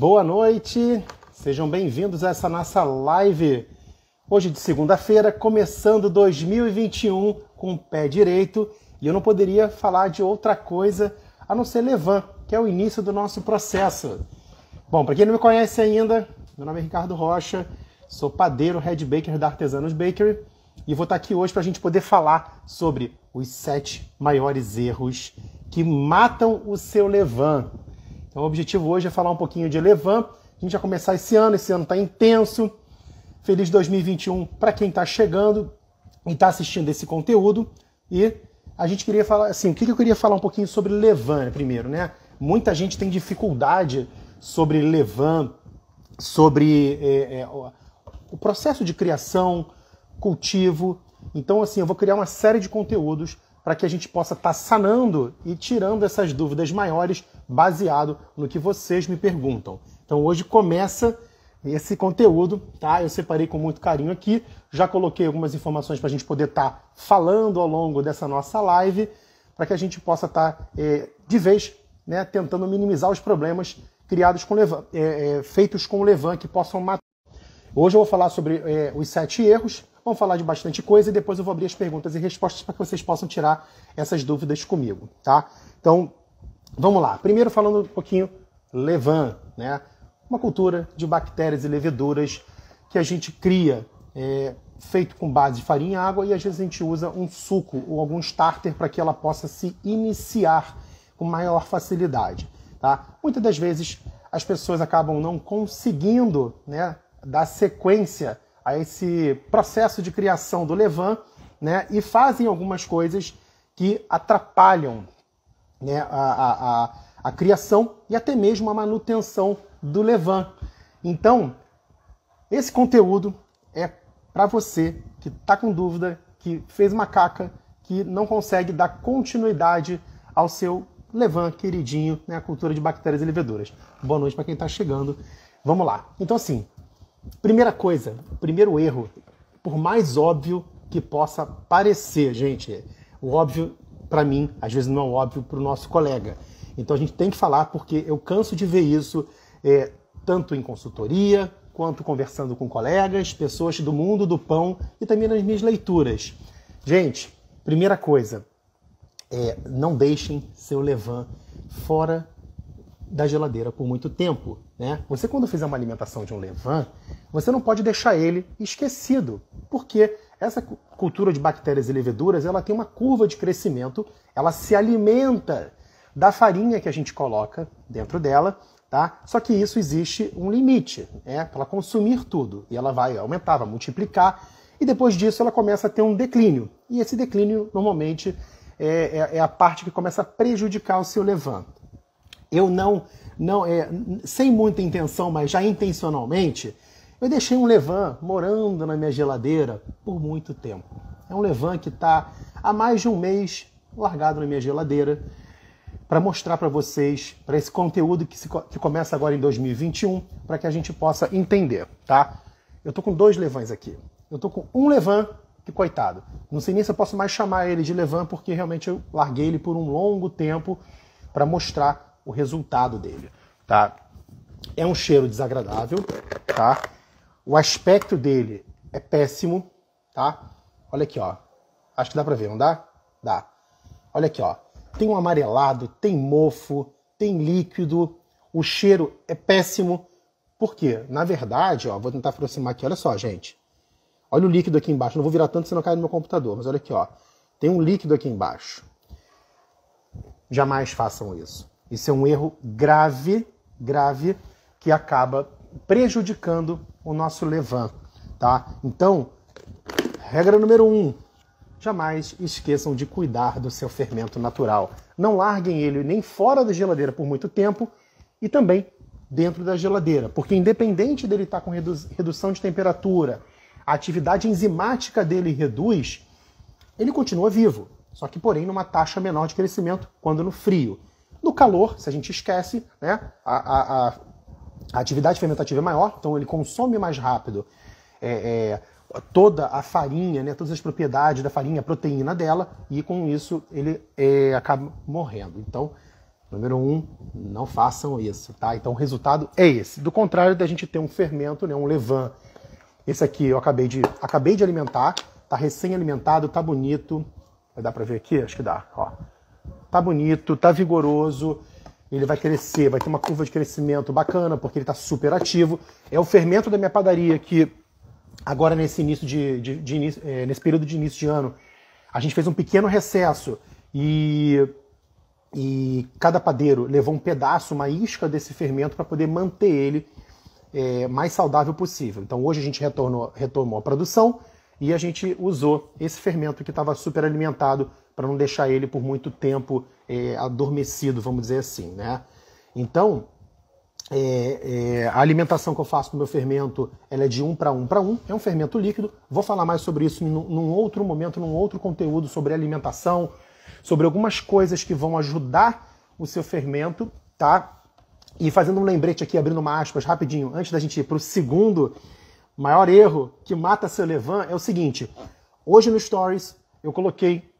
Boa noite, sejam bem-vindos a essa nossa live. Hoje de segunda-feira, começando 2021 com o pé direito, e eu não poderia falar de outra coisa a não ser Levan, que é o início do nosso processo. Bom, para quem não me conhece ainda, meu nome é Ricardo Rocha, sou padeiro head baker da Artesanos Bakery e vou estar aqui hoje para a gente poder falar sobre os 7 maiores erros que matam o seu Levan. Então o objetivo hoje é falar um pouquinho de Levan. A gente vai começar esse ano está intenso. Feliz 2021 para quem está chegando e está assistindo esse conteúdo. E a gente queria falar, assim, o que eu queria falar um pouquinho sobre Levan primeiro, né? Muita gente tem dificuldade sobre Levan, sobre o processo de criação, cultivo. Então, assim, eu vou criar uma série de conteúdos para que a gente possa estar sanando e tirando essas dúvidas maiores baseado no que vocês me perguntam. Então hoje começa esse conteúdo, tá? Eu separei com muito carinho aqui, já coloquei algumas informações para a gente poder estar falando ao longo dessa nossa live, para que a gente possa estar de vez, né, tentando minimizar os problemas criados com Levan, feitos com Levan que possam matar. Hoje eu vou falar sobre os 7 erros. Vamos falar de bastante coisa e depois eu vou abrir as perguntas e respostas para que vocês possam tirar essas dúvidas comigo, tá? Então, vamos lá. Primeiro falando um pouquinho Levan, né? Uma cultura de bactérias e leveduras que a gente cria feito com base de farinha e água e às vezes a gente usa um suco ou algum starter para que ela possa se iniciar com maior facilidade, tá? Muitas das vezes as pessoas acabam não conseguindo, né, dar sequência a esse processo de criação do Levan, né, e fazem algumas coisas que atrapalham, né, a criação e até mesmo a manutenção do Levan. Então, esse conteúdo é para você que está com dúvida, que fez uma caca, que não consegue dar continuidade ao seu Levan queridinho, né, a cultura de bactérias e leveduras. Boa noite para quem está chegando. Vamos lá. Então, assim, primeira coisa, primeiro erro, por mais óbvio que possa parecer, gente, o óbvio para mim, às vezes não é óbvio para o nosso colega. Então a gente tem que falar porque eu canso de ver isso tanto em consultoria, quanto conversando com colegas, pessoas do mundo do pão e também nas minhas leituras. Gente, primeira coisa, não deixem seu Levan fora da geladeira por muito tempo, né? Você quando fizer uma alimentação de um Levan, você não pode deixar ele esquecido, porque essa cultura de bactérias e leveduras, ela tem uma curva de crescimento, ela se alimenta da farinha que a gente coloca dentro dela, tá? Só que isso existe um limite, para ela consumir tudo, e ela vai aumentar, vai multiplicar, e depois disso ela começa a ter um declínio, e esse declínio normalmente é a parte que começa a prejudicar o seu Levan. Eu não sem muita intenção, mas já intencionalmente, eu deixei um Levan morando na minha geladeira por muito tempo. É um Levan que está há mais de um mês largado na minha geladeira para mostrar para vocês, para esse conteúdo que começa agora em 2021, para que a gente possa entender, tá? Eu estou com 2 Levans aqui. Eu estou com um Levan que, coitado, não sei nem se eu posso mais chamar ele de Levan, porque realmente eu larguei ele por um longo tempo para mostrar o resultado dele, tá? É um cheiro desagradável, tá? O aspecto dele é péssimo, tá? Olha aqui, ó. Acho que dá pra ver, não dá? Dá. Olha aqui, ó. Tem um amarelado, tem mofo, tem líquido. O cheiro é péssimo. Por quê? Na verdade, ó, vou tentar aproximar aqui. Olha só, gente. Olha o líquido aqui embaixo. Não vou virar tanto, senão cai no meu computador. Mas olha aqui, ó. Tem um líquido aqui embaixo. Jamais façam isso. Isso é um erro grave, grave, que acaba prejudicando o nosso Levan, tá? Então, regra número 1, jamais esqueçam de cuidar do seu fermento natural. Não larguem ele nem fora da geladeira por muito tempo e também dentro da geladeira, porque independente dele estar com redução de temperatura, a atividade enzimática dele reduz, ele continua vivo, só que porém numa taxa menor de crescimento quando no frio. No calor, se a gente esquece, né, a atividade fermentativa é maior, então ele consome mais rápido toda a farinha, né, todas as propriedades da farinha, a proteína dela, e com isso ele acaba morrendo. Então, Número 1, não façam isso, tá? Então o resultado é esse. Do contrário da gente ter um fermento, né, um levain. Esse aqui eu acabei de alimentar, tá recém-alimentado, tá bonito. Vai dar pra ver aqui? Acho que dá, ó. Tá bonito, tá vigoroso, ele vai crescer, vai ter uma curva de crescimento bacana, porque ele tá super ativo. É o fermento da minha padaria que agora nesse nesse período de início de ano, a gente fez um pequeno recesso e cada padeiro levou um pedaço, uma isca desse fermento para poder manter ele mais saudável possível. Então hoje a gente retomou a produção e a gente usou esse fermento que estava super alimentado para não deixar ele por muito tempo adormecido, vamos dizer assim, né? Então, a alimentação que eu faço com o meu fermento, ela é de 1 para 1 para 1, é um fermento líquido. Vou falar mais sobre isso num outro momento, num outro conteúdo sobre alimentação, sobre algumas coisas que vão ajudar o seu fermento, tá? E fazendo um lembrete aqui, abrindo uma aspas rapidinho, antes da gente ir para o segundo maior erro que mata seu levain, é o seguinte: hoje no Stories eu coloquei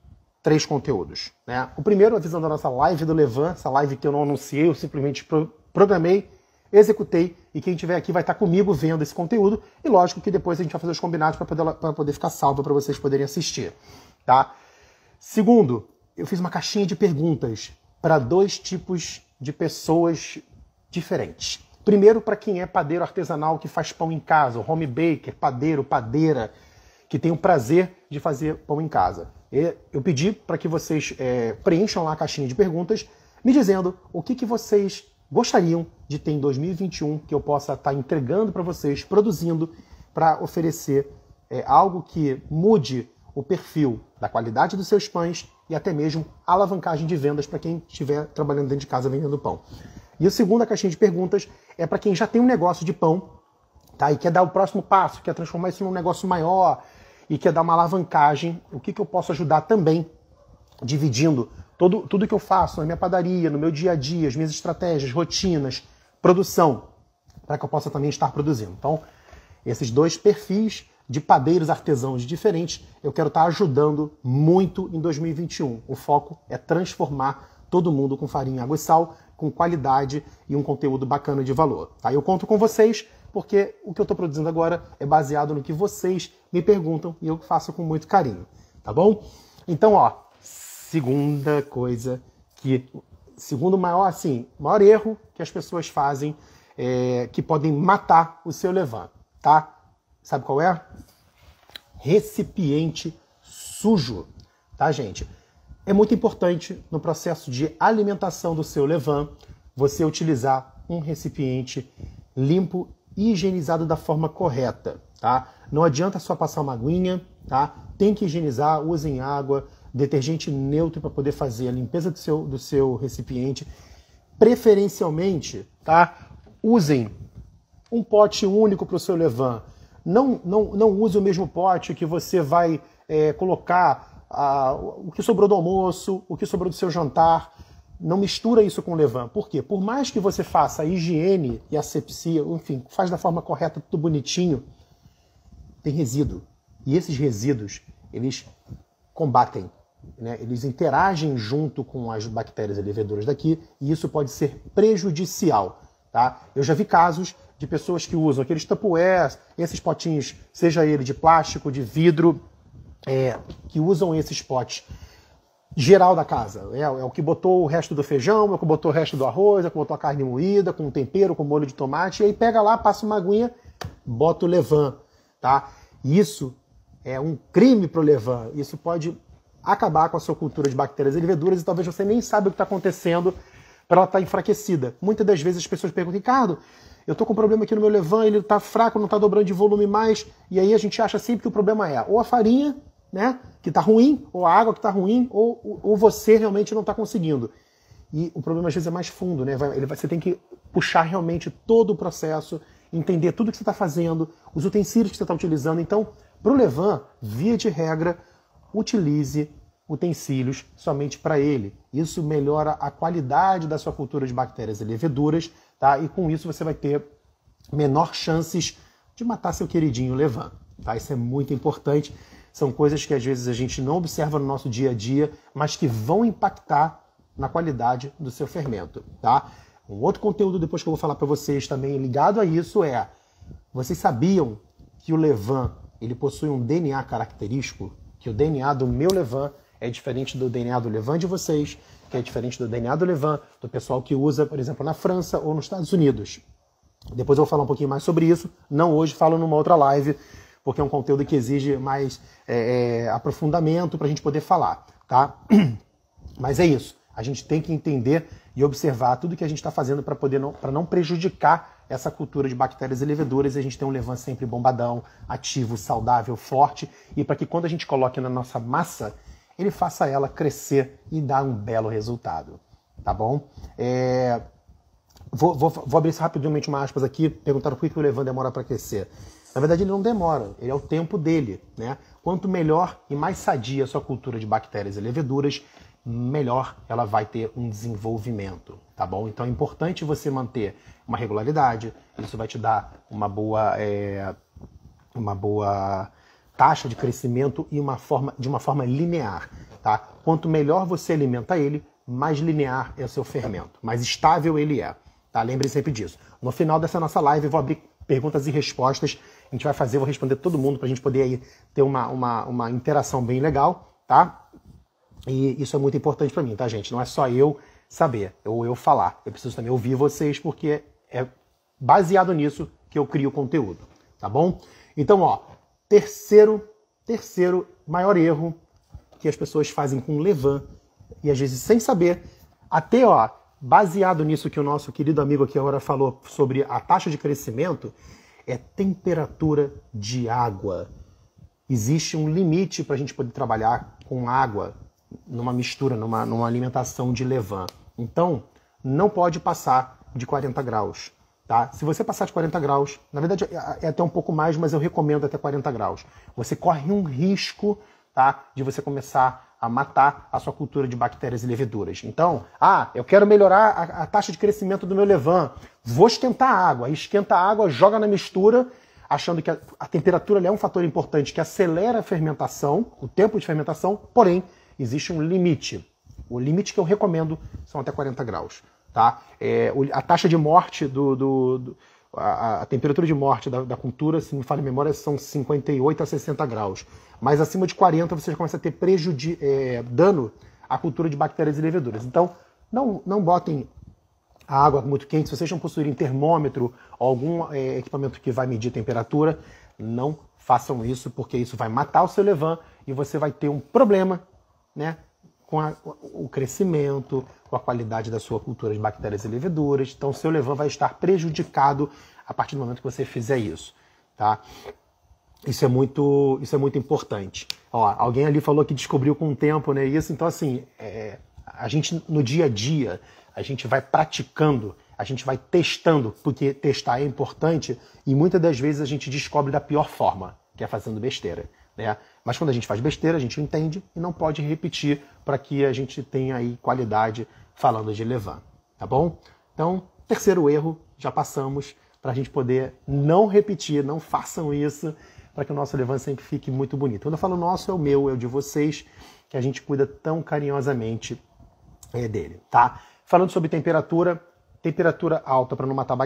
3 conteúdos, né? O primeiro, avisando a nossa live do levain, essa live que eu não anunciei, eu simplesmente programei, executei, e quem estiver aqui vai estar comigo vendo esse conteúdo, e lógico que depois a gente vai fazer os combinados para poder ficar salvo para vocês poderem assistir, tá? Segundo, eu fiz uma caixinha de perguntas para 2 tipos de pessoas diferentes. Primeiro, para quem é padeiro artesanal que faz pão em casa, o home baker, padeiro, padeira, que tem o prazer de fazer pão em casa. Eu pedi para que vocês preencham lá a caixinha de perguntas, me dizendo o que vocês gostariam de ter em 2021, que eu possa estar entregando para vocês, produzindo, para oferecer algo que mude o perfil da qualidade dos seus pães e até mesmo a alavancagem de vendas para quem estiver trabalhando dentro de casa vendendo pão. E a segunda caixinha de perguntas é para quem já tem um negócio de pão, tá? E quer dar o próximo passo, quer transformar isso num negócio maior e quer dar uma alavancagem. O que eu posso ajudar também, dividindo tudo que eu faço na minha padaria, no meu dia a dia, as minhas estratégias, rotinas, produção, para que eu possa também estar produzindo. Então, esses 2 perfis de padeiros artesãos diferentes, eu quero estar ajudando muito em 2021. O foco é transformar todo mundo com farinha, água e sal, com qualidade e um conteúdo bacana de valor. Tá? Eu conto com vocês, porque o que eu estou produzindo agora é baseado no que vocês me perguntam e eu faço com muito carinho. Tá bom? Então, ó, segundo maior erro que as pessoas fazem, que podem matar o seu levain, tá? Sabe qual é? Recipiente sujo, tá, gente? É muito importante no processo de alimentação do seu levain você utilizar um recipiente limpo e higienizado da forma correta, tá? Não adianta só passar uma aguinha, tá? Tem que higienizar, usem água, detergente neutro para poder fazer a limpeza do seu recipiente. Preferencialmente, tá? Usem um pote único para o seu levain. Não use o mesmo pote que você vai colocar o que sobrou do almoço, o que sobrou do seu jantar. Não mistura isso com o levain. Por quê? Por mais que você faça a higiene e a asepsia, enfim, faz da forma correta, tudo bonitinho, tem resíduo. E esses resíduos, eles combatem, né? Eles interagem junto com as bactérias e leveduras daqui, e isso pode ser prejudicial, tá? Eu já vi casos de pessoas que usam aqueles tupperwares, esses potinhos, seja ele de plástico, de vidro, que usam esses potes geral da casa. É o que botou o resto do feijão, é o que botou o resto do arroz, é o que botou a carne moída, com tempero, com molho de tomate, e aí pega lá, passa uma aguinha, bota o levain, tá? Isso é um crime pro levain. Isso pode acabar com a sua cultura de bactérias e leveduras e talvez você nem saiba o que está acontecendo para ela estar enfraquecida. Muitas das vezes as pessoas perguntam: Ricardo, eu tô com um problema aqui no meu levain, ele tá fraco, não tá dobrando de volume mais, e aí a gente acha sempre que o problema é ou a farinha, né, que tá ruim, ou a água que tá ruim, ou você realmente não tá conseguindo. E o problema às vezes é mais fundo, né? Você tem que puxar realmente todo o processo, entender tudo que você está fazendo, os utensílios que você está utilizando. Então, pro levain, via de regra, utilize utensílios somente para ele. Isso melhora a qualidade da sua cultura de bactérias e leveduras, tá? E com isso você vai ter menor chances de matar seu queridinho levain, tá? Isso é muito importante. São coisas que às vezes a gente não observa no nosso dia a dia, mas que vão impactar na qualidade do seu fermento, tá? Um outro conteúdo depois que eu vou falar para vocês também ligado a isso é: vocês sabiam que o levain ele possui um DNA característico? Que o DNA do meu levain é diferente do DNA do levain de vocês, que é diferente do DNA do levain do pessoal que usa, por exemplo, na França ou nos Estados Unidos. Depois eu vou falar um pouquinho mais sobre isso, não hoje, falo numa outra live, porque é um conteúdo que exige mais aprofundamento para a gente poder falar, tá? Mas é isso, a gente tem que entender e observar tudo que a gente está fazendo para não prejudicar essa cultura de bactérias e leveduras, e a gente tem um levain sempre bombadão, ativo, saudável, forte, e para que quando a gente coloque na nossa massa, ele faça ela crescer e dar um belo resultado, tá bom? Vou abrir rapidamente uma aspas aqui, perguntaram por que o levain demora para crescer. Na verdade, ele não demora, ele é o tempo dele, né? Quanto melhor e mais sadia a sua cultura de bactérias e leveduras, melhor ela vai ter um desenvolvimento, tá bom? Então é importante você manter uma regularidade, isso vai te dar uma boa taxa de crescimento e de uma forma linear, tá? Quanto melhor você alimenta ele, mais linear é o seu fermento, mais estável ele é, tá? Lembre sempre disso. No final dessa nossa live eu vou abrir perguntas e respostas, a gente vai fazer, eu vou responder todo mundo para a gente poder aí ter uma interação bem legal, tá? E isso é muito importante para mim, tá, gente? Não é só eu saber, ou eu falar. Eu preciso também ouvir vocês, porque é baseado nisso que eu crio conteúdo, tá bom? Então, ó, terceiro maior erro que as pessoas fazem com levain, e às vezes sem saber, até, ó, baseado nisso que o nosso querido amigo aqui agora falou sobre a taxa de crescimento, é temperatura de água. Existe um limite para a gente poder trabalhar com água numa mistura, numa alimentação de levain. Então, não pode passar de 40 graus. Tá? Se você passar de 40 graus, na verdade é até um pouco mais, mas eu recomendo até 40 graus. Você corre um risco, tá, de você começar a matar a sua cultura de bactérias e leveduras. Então, eu quero melhorar a taxa de crescimento do meu levain, vou esquentar a água. Aí esquenta a água, joga na mistura, achando que a temperatura é um fator importante que acelera a fermentação, o tempo de fermentação, porém, existe um limite. O limite que eu recomendo são até 40 graus. Tá? A taxa de morte, a temperatura de morte da cultura, se me falha a memória, são 58 a 60 graus. Mas acima de 40 você já começa a ter dano à cultura de bactérias e leveduras. Então, não botem a água muito quente. Se vocês não possuírem termômetro ou algum equipamento que vai medir temperatura, não façam isso, porque isso vai matar o seu levain e você vai ter um problema, né, com o crescimento, com a qualidade da sua cultura de bactérias e leveduras. Então, o seu levain vai estar prejudicado a partir do momento que você fizer isso, tá? Isso é muito importante. Ó, alguém ali falou que descobriu com o tempo, né, isso. Então, assim, a gente, no dia a dia, a gente vai praticando, a gente vai testando, porque testar é importante, e muitas das vezes a gente descobre da pior forma, que é fazendo besteira, né? Mas quando a gente faz besteira, a gente entende e não pode repetir para que a gente tenha aí qualidade falando de levain, tá bom? Então, terceiro erro, já passamos, para a gente poder não repetir, não façam isso, para que o nosso levain sempre fique muito bonito. Quando eu falo nosso, é o meu, é o de vocês, que a gente cuida tão carinhosamente dele, tá? Falando sobre temperatura alta para não matar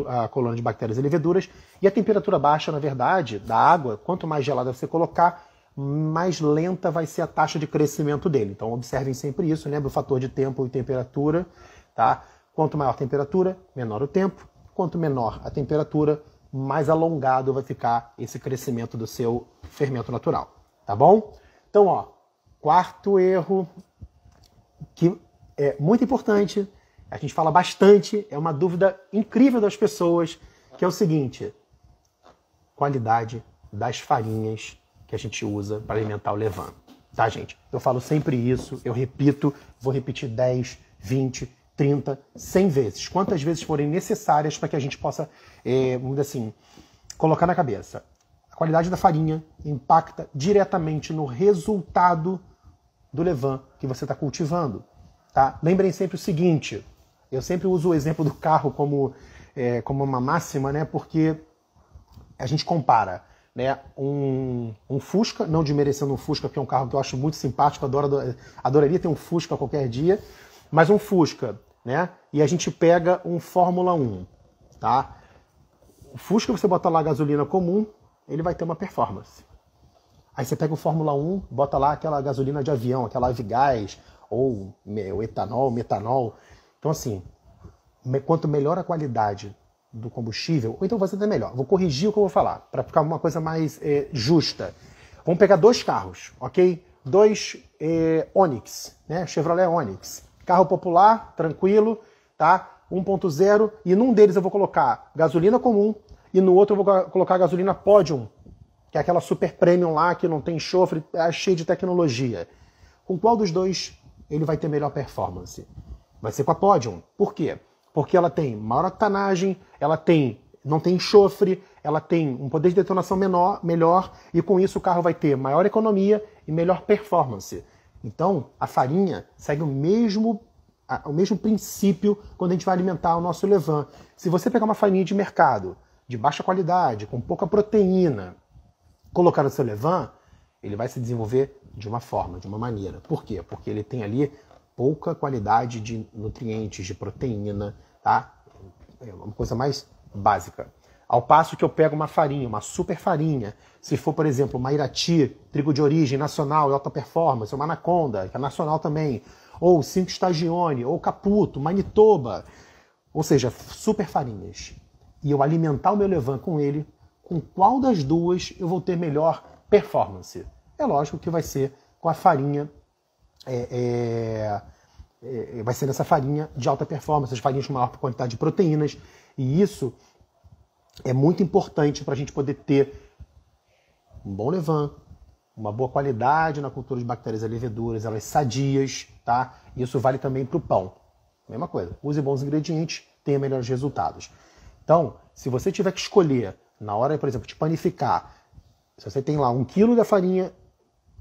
a colônia de bactérias e leveduras, e a temperatura baixa, na verdade, da água, quanto mais gelada você colocar, mais lenta vai ser a taxa de crescimento dele. Então observem sempre isso, lembra o fator de tempo e temperatura, tá? Quanto maior a temperatura, menor o tempo. Quanto menor a temperatura, mais alongado vai ficar esse crescimento do seu fermento natural, tá bom? Então, ó, quarto erro, que é muito importante, a gente fala bastante, é uma dúvida incrível das pessoas, que é o seguinte: qualidade das farinhas que a gente usa para alimentar o levain, tá, gente? Eu falo sempre isso, eu repito, vou repetir 10, 20, 30, 100 vezes, quantas vezes forem necessárias para que a gente possa, vamos dizer assim, colocar na cabeça. A qualidade da farinha impacta diretamente no resultado do levain que você está cultivando, tá? Lembrem sempre o seguinte, eu sempre uso o exemplo do carro como uma máxima, né? Porque a gente compara, né, um Fusca, não desmerecendo um Fusca, que é um carro que eu acho muito simpático, adoraria ter um Fusca qualquer dia, mais um Fusca, né? E a gente pega um Fórmula 1, tá? O Fusca, você bota lá gasolina comum, ele vai ter uma performance. Aí você pega o Fórmula 1, bota lá aquela gasolina de avião, aquela Avigás, ou etanol, metanol. Então, assim, quanto melhor a qualidade do combustível, ou então vai ser até melhor. Vou corrigir o que eu vou falar, para ficar uma coisa mais justa. Vamos pegar dois carros, ok? Dois Onix, né? Chevrolet Onix. Carro popular, tranquilo, tá? 1.0, e num deles eu vou colocar gasolina comum, e no outro eu vou colocar gasolina Podium, que é aquela super premium lá, que não tem enxofre, é cheio de tecnologia. Com qual dos dois ele vai ter melhor performance? Vai ser com a Podium. Por quê? Porque ela tem maior octanagem, não tem enxofre, ela tem um poder de detonação melhor, e com isso o carro vai ter maior economia e melhor performance. Então, a farinha segue o mesmo princípio quando a gente vai alimentar o nosso levain. Se você pegar uma farinha de mercado, de baixa qualidade, com pouca proteína, colocar no seu levain, ele vai se desenvolver de uma forma, de uma maneira. Por quê? Porque ele tem ali pouca qualidade de nutrientes, de proteína, tá? É uma coisa mais básica. Ao passo que eu pego uma farinha, uma super farinha, se for, por exemplo, uma Irati, trigo de origem nacional e alta performance, uma Anaconda, que é nacional também, ou 5 Stagione, ou Caputo, Manitoba, ou seja, super farinhas, e eu alimentar o meu levain com ele, com qual das duas eu vou ter melhor performance? É lógico que vai ser com a farinha, vai ser nessa farinha de alta performance, as farinhas com maior quantidade de proteínas, e isso é muito importante para a gente poder ter um bom levain, uma boa qualidade na cultura de bactérias e leveduras, elas sadias, tá? Isso vale também para o pão. Mesma coisa, use bons ingredientes, tenha melhores resultados. Então, se você tiver que escolher, na hora, por exemplo, de panificar, se você tem lá 1 kg da farinha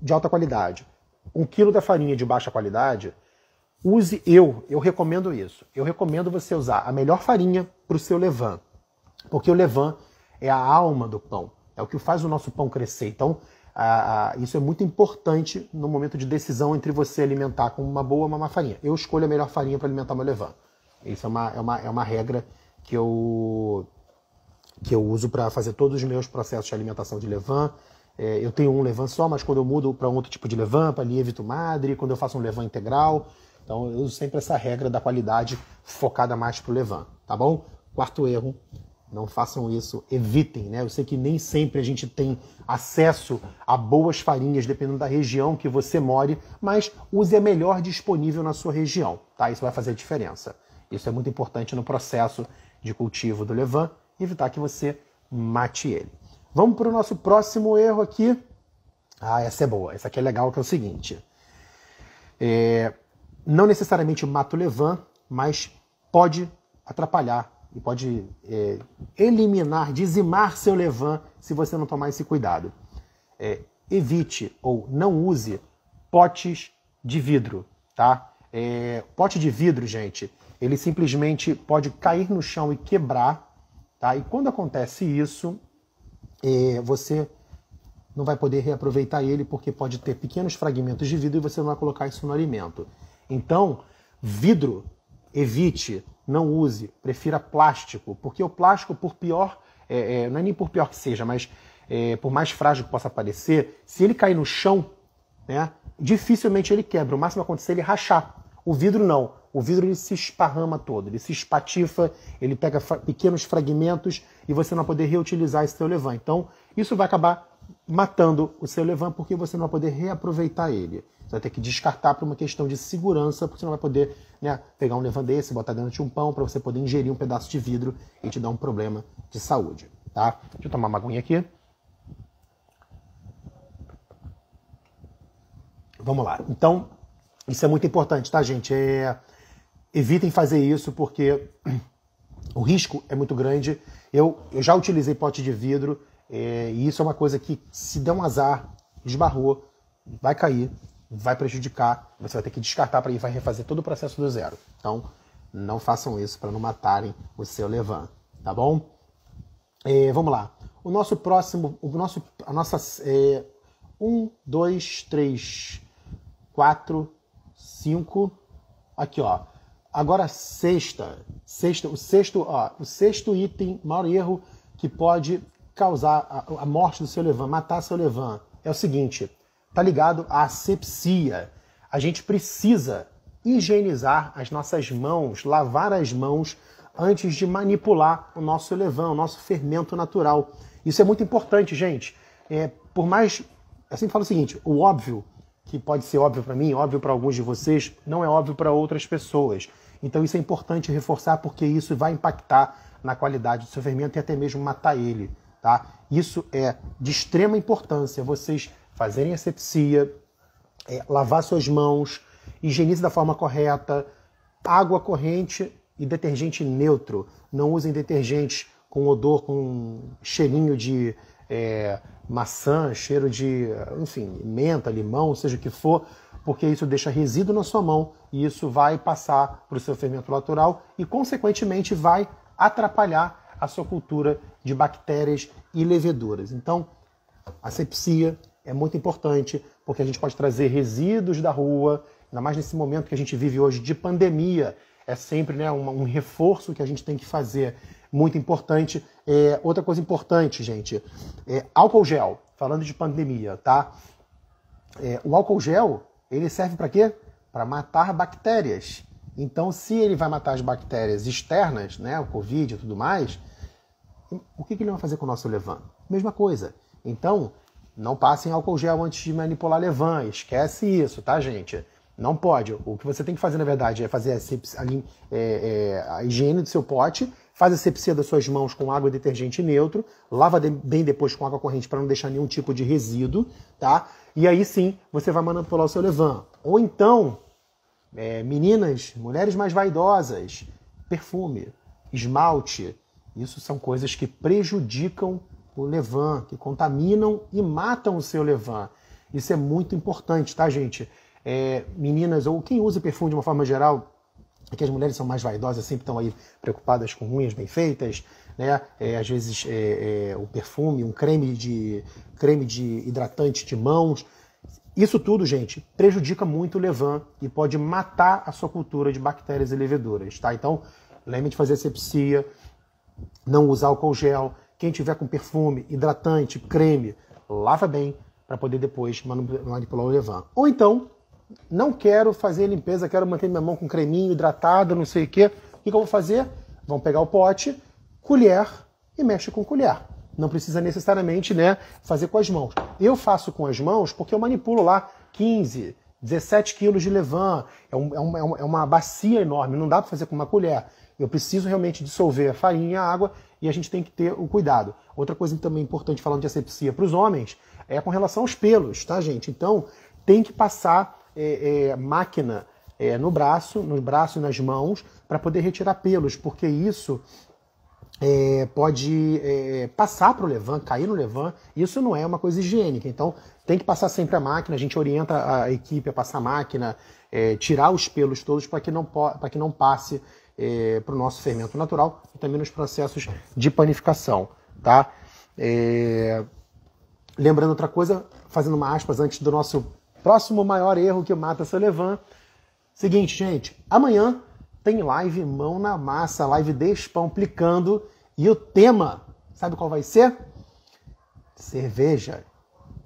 de alta qualidade, 1 kg da farinha de baixa qualidade, eu recomendo isso. Eu recomendo você usar a melhor farinha para o seu levain. Porque o levain é a alma do pão, é o que faz o nosso pão crescer. Então, isso é muito importante no momento de decisão entre você alimentar com uma boa ou uma má farinha. Eu escolho a melhor farinha para alimentar meu levain. Isso é uma regra que eu uso para fazer todos os meus processos de alimentação de levain. Eu tenho um levain só, mas quando eu mudo para um outro tipo de levain, para Lievito Madre, quando eu faço um levain integral, então eu uso sempre essa regra da qualidade focada mais para o levain, tá bom? Quarto erro, não façam isso, evitem, né? Eu sei que nem sempre a gente tem acesso a boas farinhas, dependendo da região que você more, mas use a melhor disponível na sua região, tá? Isso vai fazer a diferença. Isso é muito importante no processo de cultivo do levain, evitar que você mate ele. Vamos para o nosso próximo erro aqui. Essa é boa, essa aqui é legal, que é o seguinte. Não necessariamente mata o levain, mas pode atrapalhar e pode eliminar, dizimar seu levain se você não tomar esse cuidado. Evite ou não use potes de vidro, tá? Pote de vidro, gente, ele simplesmente pode cair no chão e quebrar, tá? E quando acontece isso, você não vai poder reaproveitar ele porque pode ter pequenos fragmentos de vidro e você não vai colocar isso no alimento. Então, vidro, evite, não use, prefira plástico, porque o plástico, por pior, não é nem por pior que seja, mas por mais frágil que possa parecer, se ele cair no chão, né, dificilmente ele quebra, o máximo que acontecer é ele rachar. O vidro não, o vidro ele se esparrama todo, ele se espatifa, ele pega pequenos fragmentos e você não vai poder reutilizar esse seu levain. Então, isso vai acabar matando o seu levain porque você não vai poder reaproveitar ele. Você vai ter que descartar por uma questão de segurança, porque você não vai poder, né, pegar um levain desse, botar dentro de um pão para você poder ingerir um pedaço de vidro e te dar um problema de saúde, tá? Deixa eu tomar uma aguinha aqui. Vamos lá. Então, isso é muito importante, tá, gente? Evitem fazer isso porque o risco é muito grande. Eu já utilizei pote de vidro e isso é uma coisa que, se der um azar, esbarrou, vai cair, vai prejudicar, você vai ter que descartar para ir vai refazer todo o processo do zero. Então, não façam isso para não matarem o seu levain, tá bom? Vamos lá. O nosso próximo, a nossa 1, 2, 3, 4, 5, Aqui, ó. Agora, o sexto item, maior erro que pode causar a morte do seu levain, matar seu levain, é o seguinte, tá ligado à asepsia. A gente precisa higienizar as nossas mãos, lavar as mãos antes de manipular o nosso levain, o nosso fermento natural. Isso é muito importante, gente. Por mais, eu sempre falo o seguinte, o óbvio, que pode ser óbvio para mim, óbvio para alguns de vocês, não é óbvio para outras pessoas. Então isso é importante reforçar porque isso vai impactar na qualidade do seu fermento e até mesmo matar ele, tá? Isso é de extrema importância, vocês fazerem asepsia, lavar suas mãos, higienize da forma correta, água corrente e detergente neutro. Não usem detergentes com odor, com cheirinho de maçã, cheiro de, enfim, menta, limão, seja o que for, porque isso deixa resíduo na sua mão e isso vai passar para o seu fermento natural e, consequentemente, vai atrapalhar a sua cultura de bactérias e leveduras. Então, asepsia é muito importante porque a gente pode trazer resíduos da rua, ainda mais nesse momento que a gente vive hoje de pandemia. É sempre, né, um reforço que a gente tem que fazer, muito importante. Outra coisa importante, gente, álcool gel. Falando de pandemia, tá? O álcool gel, ele serve para quê? Para matar bactérias. Então, se ele vai matar as bactérias externas, né, o Covid e tudo mais, o que ele vai fazer com o nosso levain? Mesma coisa. Então, não passem álcool gel antes de manipular levain. Esquece isso, tá, gente? Não pode. O que você tem que fazer, na verdade, é fazer a higiene do seu pote, faz a asepsia das suas mãos com água e detergente neutro, lava bem depois com água corrente para não deixar nenhum tipo de resíduo, tá? E aí sim, você vai manipular o seu levain. Ou então, meninas, mulheres mais vaidosas, perfume, esmalte, isso são coisas que prejudicam o levain, que contaminam e matam o seu levain. Isso é muito importante, tá, gente? Meninas, ou quem usa perfume de uma forma geral, é que as mulheres são mais vaidosas, sempre estão aí preocupadas com unhas bem feitas, né? Às vezes o perfume, um creme de hidratante de mãos. Isso tudo, gente, prejudica muito o levain e pode matar a sua cultura de bactérias e leveduras, tá? Então, lembre de fazer asepsia, não usar álcool gel. Quem tiver com perfume, hidratante, creme, lava bem para poder depois manipular o levain. Ou então, não quero fazer limpeza, quero manter minha mão com creminho, hidratada, não sei o quê. O que eu vou fazer? Vamos pegar o pote, colher e mexe com colher. Não precisa necessariamente, né, fazer com as mãos. Eu faço com as mãos porque eu manipulo lá 15, 17 quilos de levain. É uma bacia enorme, não dá para fazer com uma colher. Eu preciso realmente dissolver a farinha e a água e a gente tem que ter o cuidado. Outra coisa também importante falando de asepsia para os homens é com relação aos pelos, tá, gente? Então, tem que passar máquina no braço e nas mãos para poder retirar pelos, porque isso pode passar para o levain, cair no levain. Isso não é uma coisa higiênica, então tem que passar sempre a máquina. A gente orienta a equipe a passar a máquina, tirar os pelos todos para que não passe para o nosso fermento natural e também nos processos de panificação, tá? Lembrando outra coisa, fazendo uma aspas antes do nosso próximo maior erro que mata seu levain. Seguinte, gente, amanhã tem live Mão na Massa, live Descomplicando, e o tema, sabe qual vai ser? Cerveja.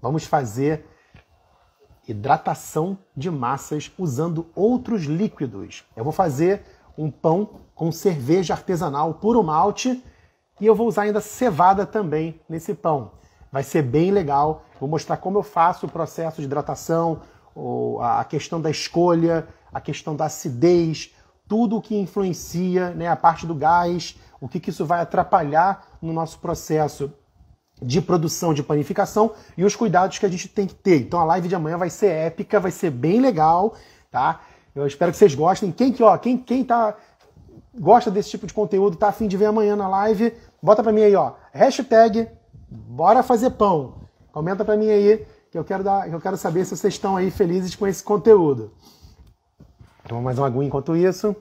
Vamos fazer hidratação de massas usando outros líquidos. Eu vou fazer um pão com cerveja artesanal puro malte e eu vou usar ainda cevada também nesse pão. Vai ser bem legal. Vou mostrar como eu faço o processo de hidratação, a questão da escolha, a questão da acidez, tudo o que influencia, né, a parte do gás, o que isso vai atrapalhar no nosso processo de produção, de panificação e os cuidados que a gente tem que ter. Então a live de amanhã vai ser épica, vai ser bem legal, tá? Eu espero que vocês gostem. Quem gosta desse tipo de conteúdo, tá a fim de ver amanhã na live, bota pra mim aí, ó, hashtag bora fazer pão. Comenta pra mim aí que eu quero saber se vocês estão aí felizes com esse conteúdo. Toma mais uma aguinha enquanto isso.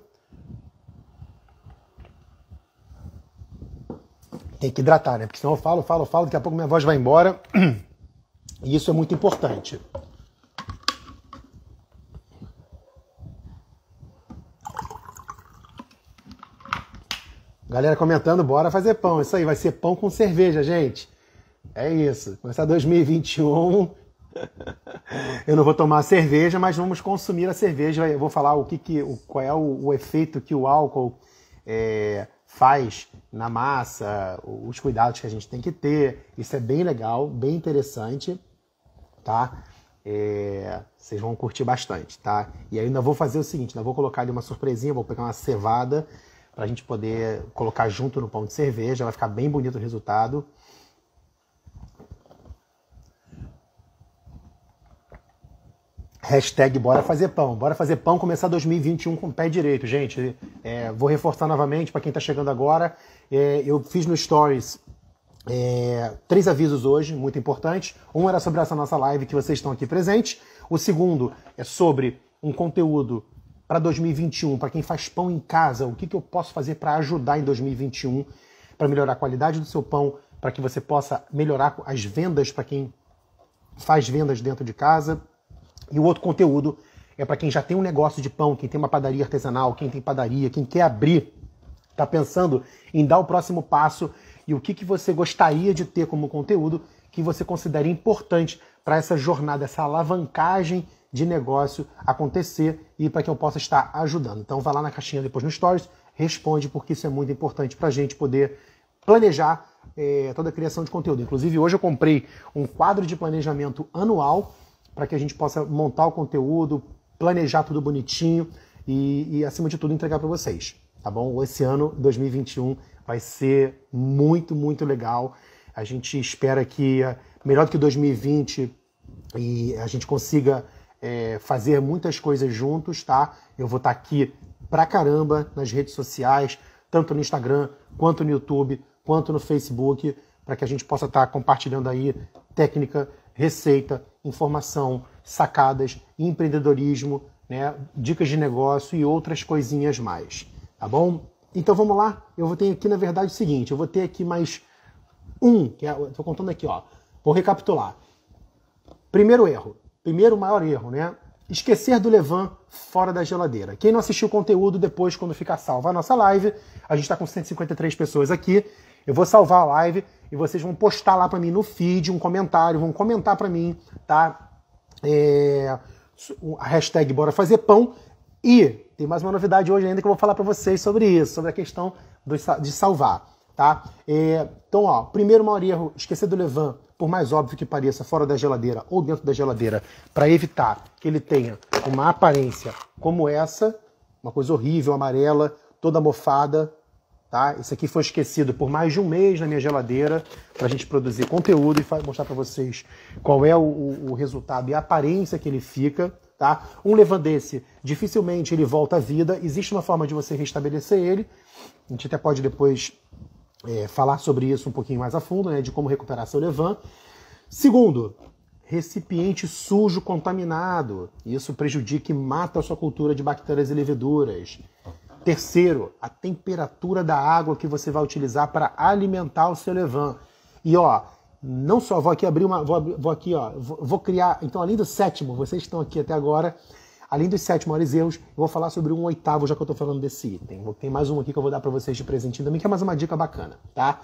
Tem que hidratar, né? Porque senão eu falo, daqui a pouco minha voz vai embora. E isso é muito importante. Galera comentando, bora fazer pão. Isso aí, vai ser pão com cerveja, gente. É isso. Começar 2021. Eu não vou tomar cerveja, mas vamos consumir a cerveja. Eu vou falar qual é o efeito que o álcool faz na massa, os cuidados que a gente tem que ter. Isso é bem legal, bem interessante, tá? Vocês vão curtir bastante, tá? E aí ainda vou fazer o seguinte, ainda vou colocar ali uma surpresinha, vou pegar uma cevada pra gente poder colocar junto no pão de cerveja, vai ficar bem bonito o resultado. Hashtag bora fazer pão, começar 2021 com o pé direito, gente. Vou reforçar novamente para quem está chegando agora, eu fiz no Stories 3 avisos hoje, muito importantes. Um era sobre essa nossa live que vocês estão aqui presentes. O segundo é sobre um conteúdo para 2021, para quem faz pão em casa, o que eu posso fazer para ajudar em 2021, para melhorar a qualidade do seu pão, para que você possa melhorar as vendas para quem faz vendas dentro de casa. E o outro conteúdo é para quem já tem um negócio de pão, quem tem uma padaria artesanal, quem tem padaria, quem quer abrir, está pensando em dar o próximo passo e o que você gostaria de ter como conteúdo que você considera importante para essa jornada, essa alavancagem de negócio acontecer e para que eu possa estar ajudando. Então vai lá na caixinha depois no Stories, responde, porque isso é muito importante para a gente poder planejar toda a criação de conteúdo. Inclusive hoje eu comprei um quadro de planejamento anual para que a gente possa montar o conteúdo, planejar tudo bonitinho e acima de tudo, entregar para vocês, tá bom? Esse ano, 2021, vai ser muito, muito legal. A gente espera que, melhor do que 2020, e a gente consiga fazer muitas coisas juntos, tá? Eu vou estar aqui pra caramba nas redes sociais, tanto no Instagram, quanto no YouTube, quanto no Facebook, para que a gente possa estar compartilhando aí técnica, receita, informação, sacadas, empreendedorismo, né, dicas de negócio e outras coisinhas mais, tá bom? Então vamos lá, eu vou ter aqui na verdade o seguinte, eu vou ter aqui mais tô contando aqui, ó, vou recapitular. Primeiro maior erro, né, esquecer do levain fora da geladeira. Quem não assistiu o conteúdo, depois quando ficar salva a nossa live, a gente está com 153 pessoas aqui, eu vou salvar a live e vocês vão postar lá para mim no feed um comentário, vão comentar para mim, tá? A hashtag bora fazer pão. E tem mais uma novidade hoje ainda que eu vou falar para vocês sobre isso, sobre a questão de salvar, tá? Então, ó, primeiro maior erro, esquecer do levain, por mais óbvio que pareça, fora da geladeira ou dentro da geladeira, para evitar que ele tenha uma aparência como essa, uma coisa horrível, amarela, toda mofada, tá? Isso aqui foi esquecido por mais de um mês na minha geladeira para a gente produzir conteúdo e mostrar para vocês qual é o resultado e a aparência que ele fica, tá? Um levain desse, dificilmente ele volta à vida, existe uma forma de você restabelecer ele, a gente até pode depois falar sobre isso um pouquinho mais a fundo, né, de como recuperar seu levain. Segundo, recipiente sujo, contaminado, isso prejudica e mata a sua cultura de bactérias e leveduras. Terceiro, a temperatura da água que você vai utilizar para alimentar o seu levain. E ó, não só vou aqui abrir vou criar, então além do sétimo, vocês estão aqui até agora, além dos 7 maiores erros, eu vou falar sobre um oitavo, já que eu estou falando desse item. Tem mais um aqui que eu vou dar para vocês de presentinho também, que é mais uma dica bacana, tá?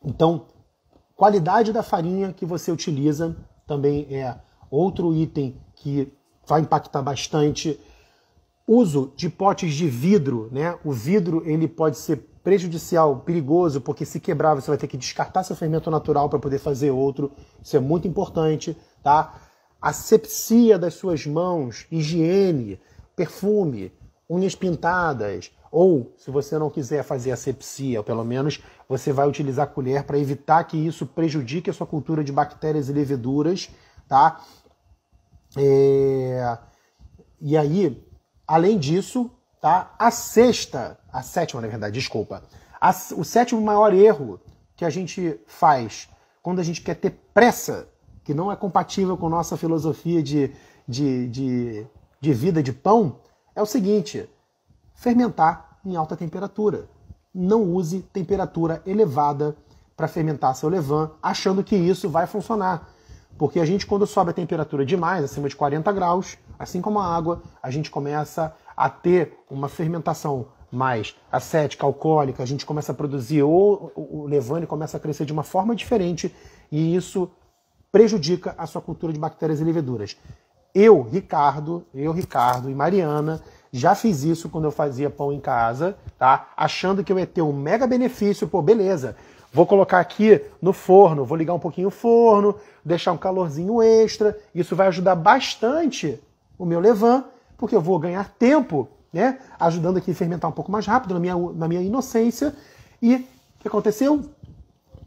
Então, qualidade da farinha que você utiliza também é outro item que vai impactar bastante. Uso de potes de vidro, né? O vidro ele pode ser prejudicial, perigoso, porque se quebrar você vai ter que descartar seu fermento natural para poder fazer outro. Isso é muito importante, tá? Asepsia das suas mãos, higiene, perfume, unhas pintadas, ou se você não quiser fazer asepsia, ou pelo menos você vai utilizar a colher para evitar que isso prejudique a sua cultura de bactérias e leveduras, tá? E aí, além disso, tá? A sétima, na verdade, desculpa. O sétimo maior erro que a gente faz quando a gente quer ter pressa, que não é compatível com nossa filosofia de vida de pão, é o seguinte: fermentar em alta temperatura. Não use temperatura elevada para fermentar seu levain, achando que isso vai funcionar. Porque a gente, quando sobe a temperatura demais, acima de 40 graus, assim como a água, a gente começa a ter uma fermentação mais acética, alcoólica, a gente começa a produzir, ou o levain começa a crescer de uma forma diferente e isso prejudica a sua cultura de bactérias e leveduras. Eu, Ricardo e Mariana, já fiz isso quando eu fazia pão em casa, tá? Achando que eu ia ter um mega benefício, pô, beleza. Vou colocar aqui no forno, vou ligar um pouquinho o forno, deixar um calorzinho extra. Isso vai ajudar bastante o meu levain, porque eu vou ganhar tempo, né? Ajudando aqui a fermentar um pouco mais rápido na minha inocência. E o que aconteceu?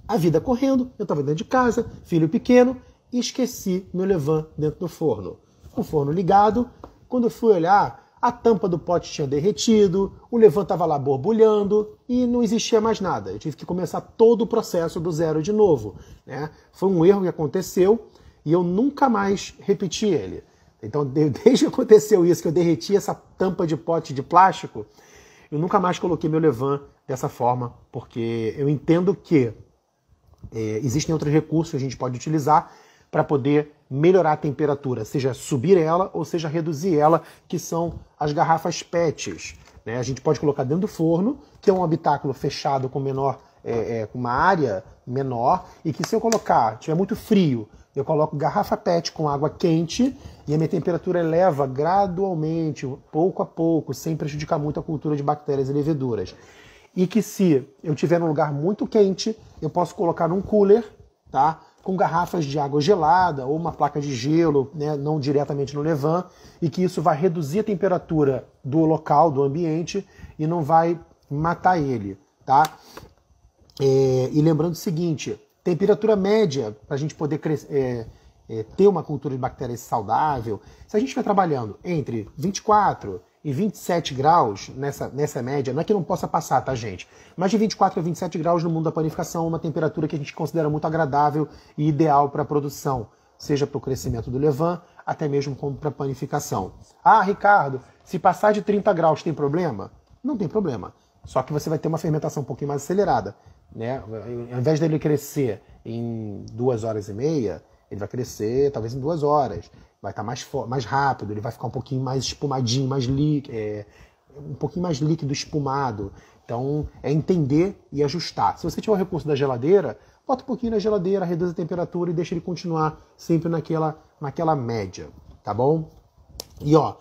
A vida correndo, eu estava dentro de casa, filho pequeno, e esqueci meu levain dentro do forno. O forno ligado, quando eu fui olhar, a tampa do pote tinha derretido, o levain estava lá borbulhando e não existia mais nada. Eu tive que começar todo o processo do zero de novo, né? Foi um erro que aconteceu e eu nunca mais repeti ele. Então, desde que aconteceu isso, que eu derreti essa tampa de pote de plástico, eu nunca mais coloquei meu levain dessa forma, porque eu entendo que existem outros recursos que a gente pode utilizar para poder melhorar a temperatura, seja subir ela ou seja reduzir ela, que são as garrafas PETs. Né? A gente pode colocar dentro do forno, que é um habitáculo fechado com com uma área menor, e que se eu tiver muito frio, eu coloco garrafa PET com água quente e a minha temperatura eleva gradualmente, pouco a pouco, sem prejudicar muito a cultura de bactérias e leveduras. E que se eu tiver num lugar muito quente, eu posso colocar num cooler, tá? Com garrafas de água gelada ou uma placa de gelo, né? Não diretamente no levain, e que isso vai reduzir a temperatura do local, do ambiente, e não vai matar ele, tá? E lembrando o seguinte, temperatura média para a gente poder ter uma cultura de bactérias saudável, se a gente estiver trabalhando entre 24 e 27 graus nessa média, não é que não possa passar, tá, gente? Mas de 24 a 27 graus no mundo da panificação é uma temperatura que a gente considera muito agradável e ideal para a produção, seja para o crescimento do levain, até mesmo como para a panificação. Ah, Ricardo, se passar de 30 graus tem problema? Não tem problema, só que você vai ter uma fermentação um pouquinho mais acelerada, né? Ao invés dele crescer em 2 horas e meia, ele vai crescer talvez em 2 horas. Vai estar mais rápido, ele vai ficar um pouquinho mais espumadinho, um pouquinho mais líquido, espumado. Então, é entender e ajustar. Se você tiver o recurso da geladeira, bota um pouquinho na geladeira, reduz a temperatura e deixa ele continuar sempre naquela média, tá bom? E ó,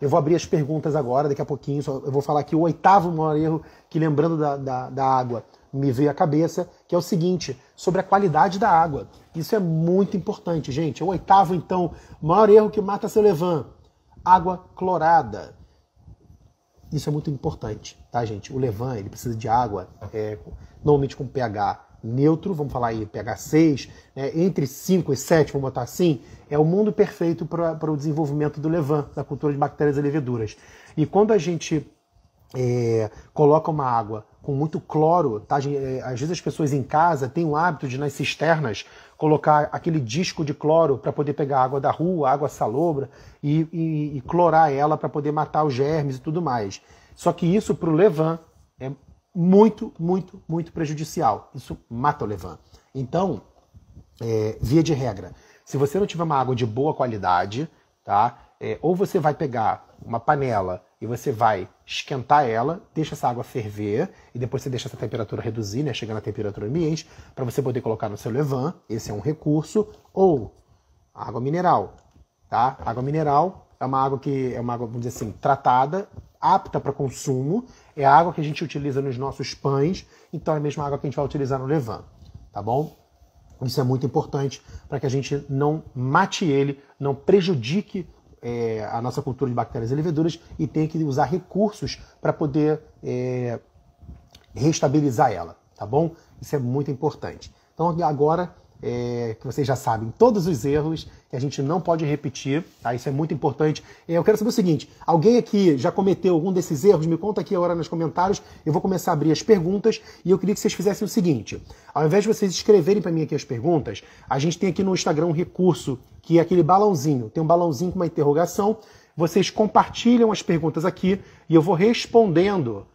eu vou abrir as perguntas agora, daqui a pouquinho, eu vou falar aqui o 8º maior erro, que lembrando da água, me veio à cabeça, que é o seguinte, sobre a qualidade da água. Isso é muito importante, gente. O 8º, então, maior erro que mata seu levain, água clorada. Isso é muito importante, tá, gente? O levain, ele precisa de água, normalmente com pH neutro, vamos falar aí, pH 6, entre 5 e 7, vamos botar assim, é o mundo perfeito para o desenvolvimento do levain, da cultura de bactérias e leveduras. E quando a gente coloca uma água com muito cloro, tá? Às vezes as pessoas em casa têm o hábito de, nas cisternas, colocar aquele disco de cloro para poder pegar água da rua, água salobra, e clorar ela para poder matar os germes e tudo mais. Só que isso para o levain é muito, muito, muito prejudicial. Isso mata o levain. Então, via de regra, se você não tiver uma água de boa qualidade, tá? Ou você vai pegar uma panela e você vai esquentar ela, deixa essa água ferver e depois você deixa essa temperatura reduzir, né, chegar na temperatura ambiente, para você poder colocar no seu levain, esse é um recurso, ou água mineral, tá? Água mineral é uma água vamos dizer assim, tratada, apta para consumo, é a água que a gente utiliza nos nossos pães, então é a mesma água que a gente vai utilizar no levain, tá bom? Isso é muito importante para que a gente não mate ele, não prejudique a nossa cultura de bactérias e leveduras e tenha que usar recursos para poder reestabilizar ela, tá bom? Isso é muito importante. Então agora que vocês já sabem todos os erros que a gente não pode repetir, tá? Isso é muito importante. Eu quero saber o seguinte, alguém aqui já cometeu algum desses erros? Me conta aqui agora nos comentários, eu vou começar a abrir as perguntas e eu queria que vocês fizessem o seguinte, ao invés de vocês escreverem para mim aqui as perguntas, a gente tem aqui no Instagram um recurso que é aquele balãozinho, tem um balãozinho com uma interrogação, vocês compartilham as perguntas aqui e eu vou respondendo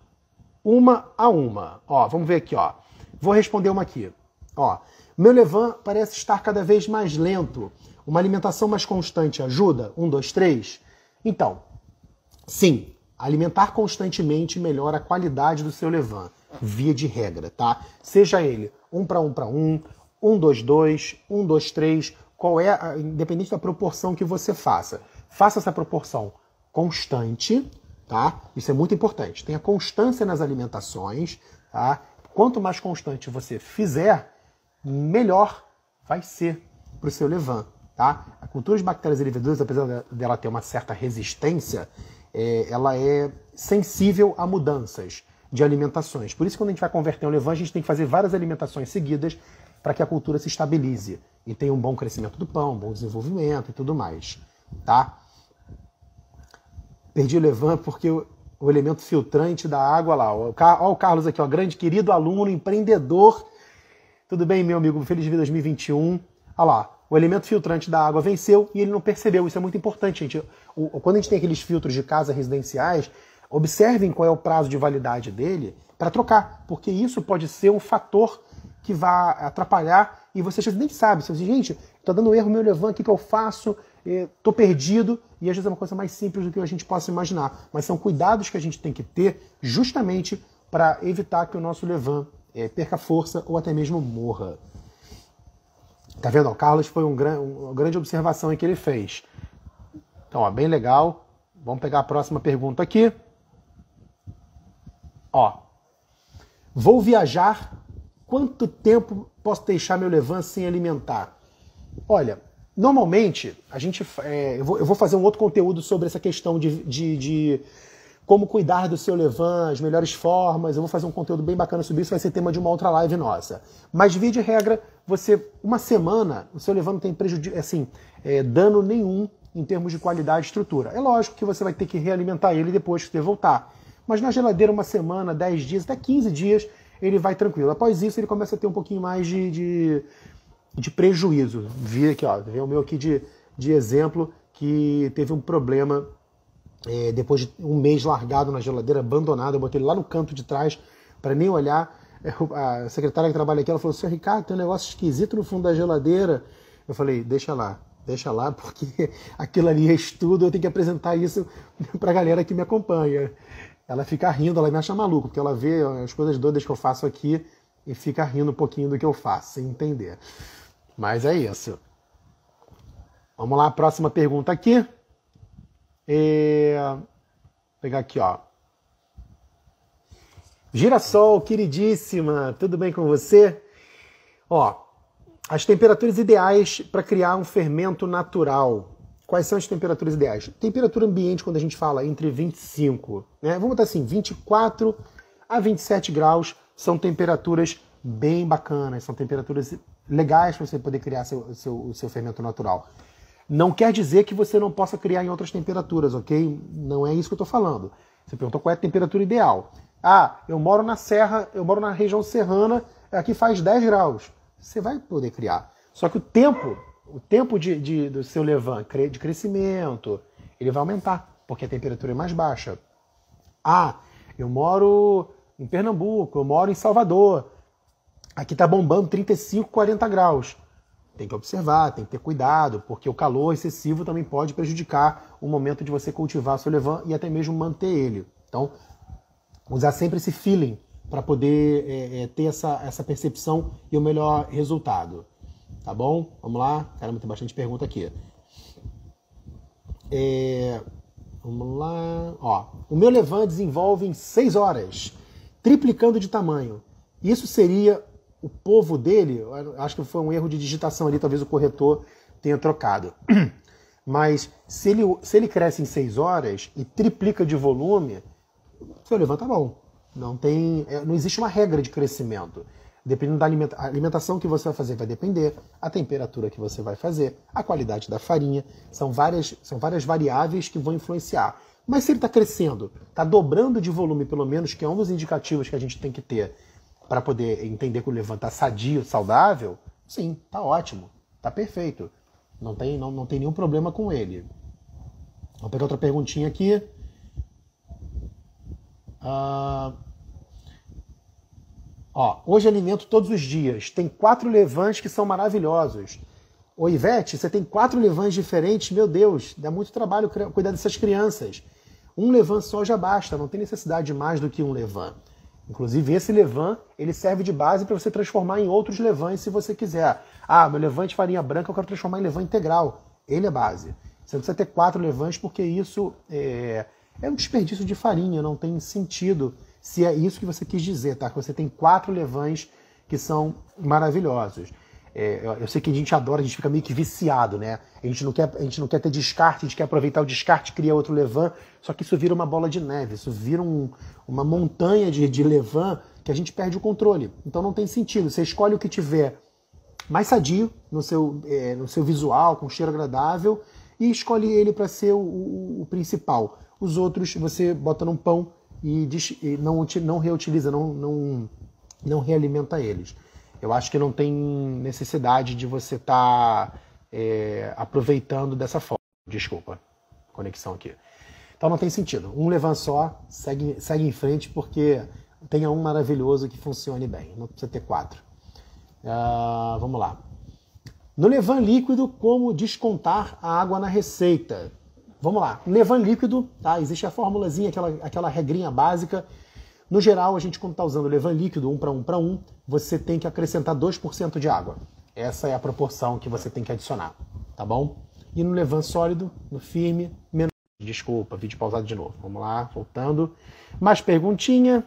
uma a uma. Ó, vamos ver aqui, ó. Vou responder uma aqui. Ó, meu levain parece estar cada vez mais lento. Uma alimentação mais constante ajuda? 1, 2, 3? Então, sim, alimentar constantemente melhora a qualidade do seu levain, via de regra, tá? Seja ele 1 para 1 para 1, 1-2-2, 1-2-3, independente da proporção que você faça. Faça essa proporção constante, tá? Isso é muito importante. Tenha constância nas alimentações, tá? Quanto mais constante você fizer, melhor vai ser para o seu levain, tá? A cultura de bactérias e leveduras, apesar dela ter uma certa resistência, ela é sensível a mudanças de alimentações. Por isso, quando a gente vai converter um levain, a gente tem que fazer várias alimentações seguidas para que a cultura se estabilize e tenha um bom crescimento do pão, um bom desenvolvimento e tudo mais, tá? Perdi o levain porque o elemento filtrante da água lá. Ó o Carlos aqui, ó, grande querido aluno, empreendedor. Tudo bem, meu amigo? Feliz de 2021. Olha lá, o elemento filtrante da água venceu e ele não percebeu. Isso é muito importante, gente. Quando a gente tem aqueles filtros de casa residenciais, observem qual é o prazo de validade dele para trocar, porque isso pode ser um fator que vai atrapalhar e você nem sabe. Você diz, gente, está dando erro meu levain, o que eu faço? Estou perdido. E às vezes é uma coisa mais simples do que a gente possa imaginar. Mas são cuidados que a gente tem que ter justamente para evitar que o nosso levain perca força ou até mesmo morra. Tá vendo? O Carlos foi uma grande observação aí que ele fez. Então, ó, bem legal. Vamos pegar a próxima pergunta aqui. Ó, vou viajar. Quanto tempo posso deixar meu levain sem alimentar? Olha, normalmente, eu vou fazer um outro conteúdo sobre essa questão de como cuidar do seu levain, as melhores formas. Eu vou fazer um conteúdo bem bacana sobre isso, vai ser tema de uma outra live nossa. Mas, via de regra, uma semana, o seu levain não tem dano nenhum em termos de qualidade e estrutura. É lógico que você vai ter que realimentar ele depois que você voltar. Mas na geladeira, uma semana, 10 dias, até 15 dias, ele vai tranquilo. Após isso, ele começa a ter um pouquinho mais de prejuízo. Vi aqui, ó, o meu aqui de exemplo, que teve um problema depois de um mês largado na geladeira, abandonado. Eu botei ele lá no canto de trás para nem olhar. A secretária que trabalha aqui, ela falou, senhor Ricardo, tem um negócio esquisito no fundo da geladeira. Eu falei, deixa lá, porque aquilo ali é estudo, eu tenho que apresentar isso para a galera que me acompanha. Ela fica rindo, ela me acha maluco, porque ela vê as coisas doidas que eu faço aqui e fica rindo um pouquinho do que eu faço, sem entender. Mas é isso. Vamos lá, próxima pergunta aqui. Vou pegar aqui, ó. Girassol, queridíssima, tudo bem com você? Ó, as temperaturas ideais para criar um fermento natural. Quais são as temperaturas ideais? Temperatura ambiente, quando a gente fala entre 25, né? Vamos botar assim, 24 a 27 graus são temperaturas bem bacanas, são temperaturas legais para você poder criar o seu fermento natural. Não quer dizer que você não possa criar em outras temperaturas, ok? Não é isso que eu estou falando. Você perguntou qual é a temperatura ideal. Ah, eu moro na serra, eu moro na região serrana, aqui faz 10 graus. Você vai poder criar. Só que o tempo do seu levain de crescimento, ele vai aumentar, porque a temperatura é mais baixa. Ah, eu moro em Pernambuco, eu moro em Salvador. Aqui está bombando 35, 40 graus. Tem que observar, tem que ter cuidado, porque o calor excessivo também pode prejudicar o momento de você cultivar seu levain e até mesmo manter ele. Então, usar sempre esse feeling para poder ter essa percepção e o melhor resultado. Tá bom? Vamos lá. Caramba, tem bastante pergunta aqui. Vamos lá. Ó, o meu levain desenvolve em 6 horas, triplicando de tamanho. Isso seria o povo dele? Acho que foi um erro de digitação ali, talvez o corretor tenha trocado. Mas se ele cresce em 6 horas e triplica de volume, seu levain tá bom. Não existe uma regra de crescimento. Dependendo da alimentação que você vai fazer, vai depender, a temperatura que você vai fazer, a qualidade da farinha, são várias variáveis que vão influenciar. Mas se ele está crescendo, está dobrando de volume pelo menos, que é um dos indicativos que a gente tem que ter para poder entender que o levain está sadio, saudável, sim, está ótimo, está perfeito. Não tem nenhum problema com ele. Vamos pegar outra perguntinha aqui. Hoje alimento todos os dias. Tem 4 levains que são maravilhosos. Ô Ivete, você tem 4 levains diferentes? Meu Deus, dá muito trabalho cuidar dessas crianças. Um levain só já basta, não tem necessidade de mais do que um levain. Inclusive, esse levain, ele serve de base para você transformar em outros levains se você quiser. Ah, meu levain de farinha branca eu quero transformar em levain integral. Ele é base. Você não precisa ter 4 levains porque isso é um desperdício de farinha, não tem sentido se é isso que você quis dizer, tá? Que você tem 4 levains que são maravilhosos. Eu sei que a gente adora, a gente fica meio que viciado, né? A gente não quer ter descarte, a gente quer aproveitar o descarte, cria outro levain, só que isso vira uma bola de neve, isso vira uma montanha de levain que a gente perde o controle. Então não tem sentido. Você escolhe o que tiver mais sadio no seu visual, com cheiro agradável, e escolhe ele para ser o principal. Os outros você bota num pão e não reutiliza, não realimenta eles. Eu acho que não tem necessidade de você estar aproveitando dessa forma. Desculpa, conexão aqui. Então não tem sentido. Um levain só, segue em frente, porque tenha um maravilhoso que funcione bem. Não precisa ter 4. Vamos lá. No levain líquido, como descontar a água na receita? Vamos lá. No levain líquido, tá? Existe a formulazinha, aquela regrinha básica. No geral, a gente, quando está usando levain líquido, 1 para 1, você tem que acrescentar 2% de água. Essa é a proporção que você tem que adicionar, tá bom? E no levain sólido, no firme, menos. Desculpa, vídeo pausado de novo. Vamos lá, voltando. Mais perguntinha.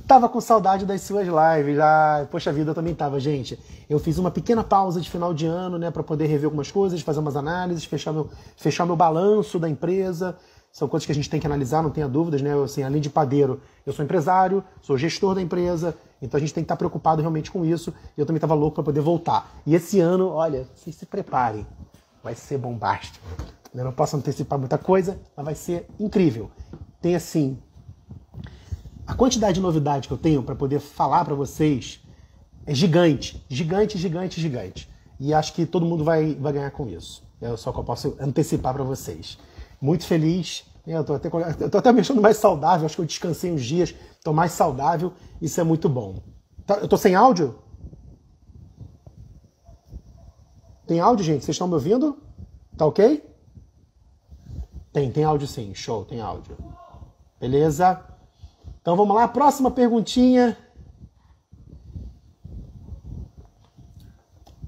Tava com saudade das suas lives. Poxa vida, eu também tava, gente. Eu fiz uma pequena pausa de final de ano, né, para poder rever algumas coisas, fazer umas análises, fechar meu balanço da empresa. São coisas que a gente tem que analisar, não tenha dúvidas, né? Assim, além de padeiro, eu sou empresário, sou gestor da empresa, então a gente tem que estar preocupado realmente com isso. E eu também estava louco para poder voltar. E esse ano, olha, vocês se preparem, vai ser bombástico. Eu não posso antecipar muita coisa, mas vai ser incrível. Tem assim, a quantidade de novidade que eu tenho para poder falar para vocês é gigante, gigante, gigante, gigante. E acho que todo mundo vai ganhar com isso. É só que eu posso antecipar para vocês. Muito feliz, eu tô até me achando mais saudável, acho que eu descansei uns dias, tô mais saudável, isso é muito bom. Eu tô sem áudio? Tem áudio, gente? Vocês estão me ouvindo? Tá ok? Tem áudio sim, show, tem áudio. Beleza? Então vamos lá, próxima perguntinha.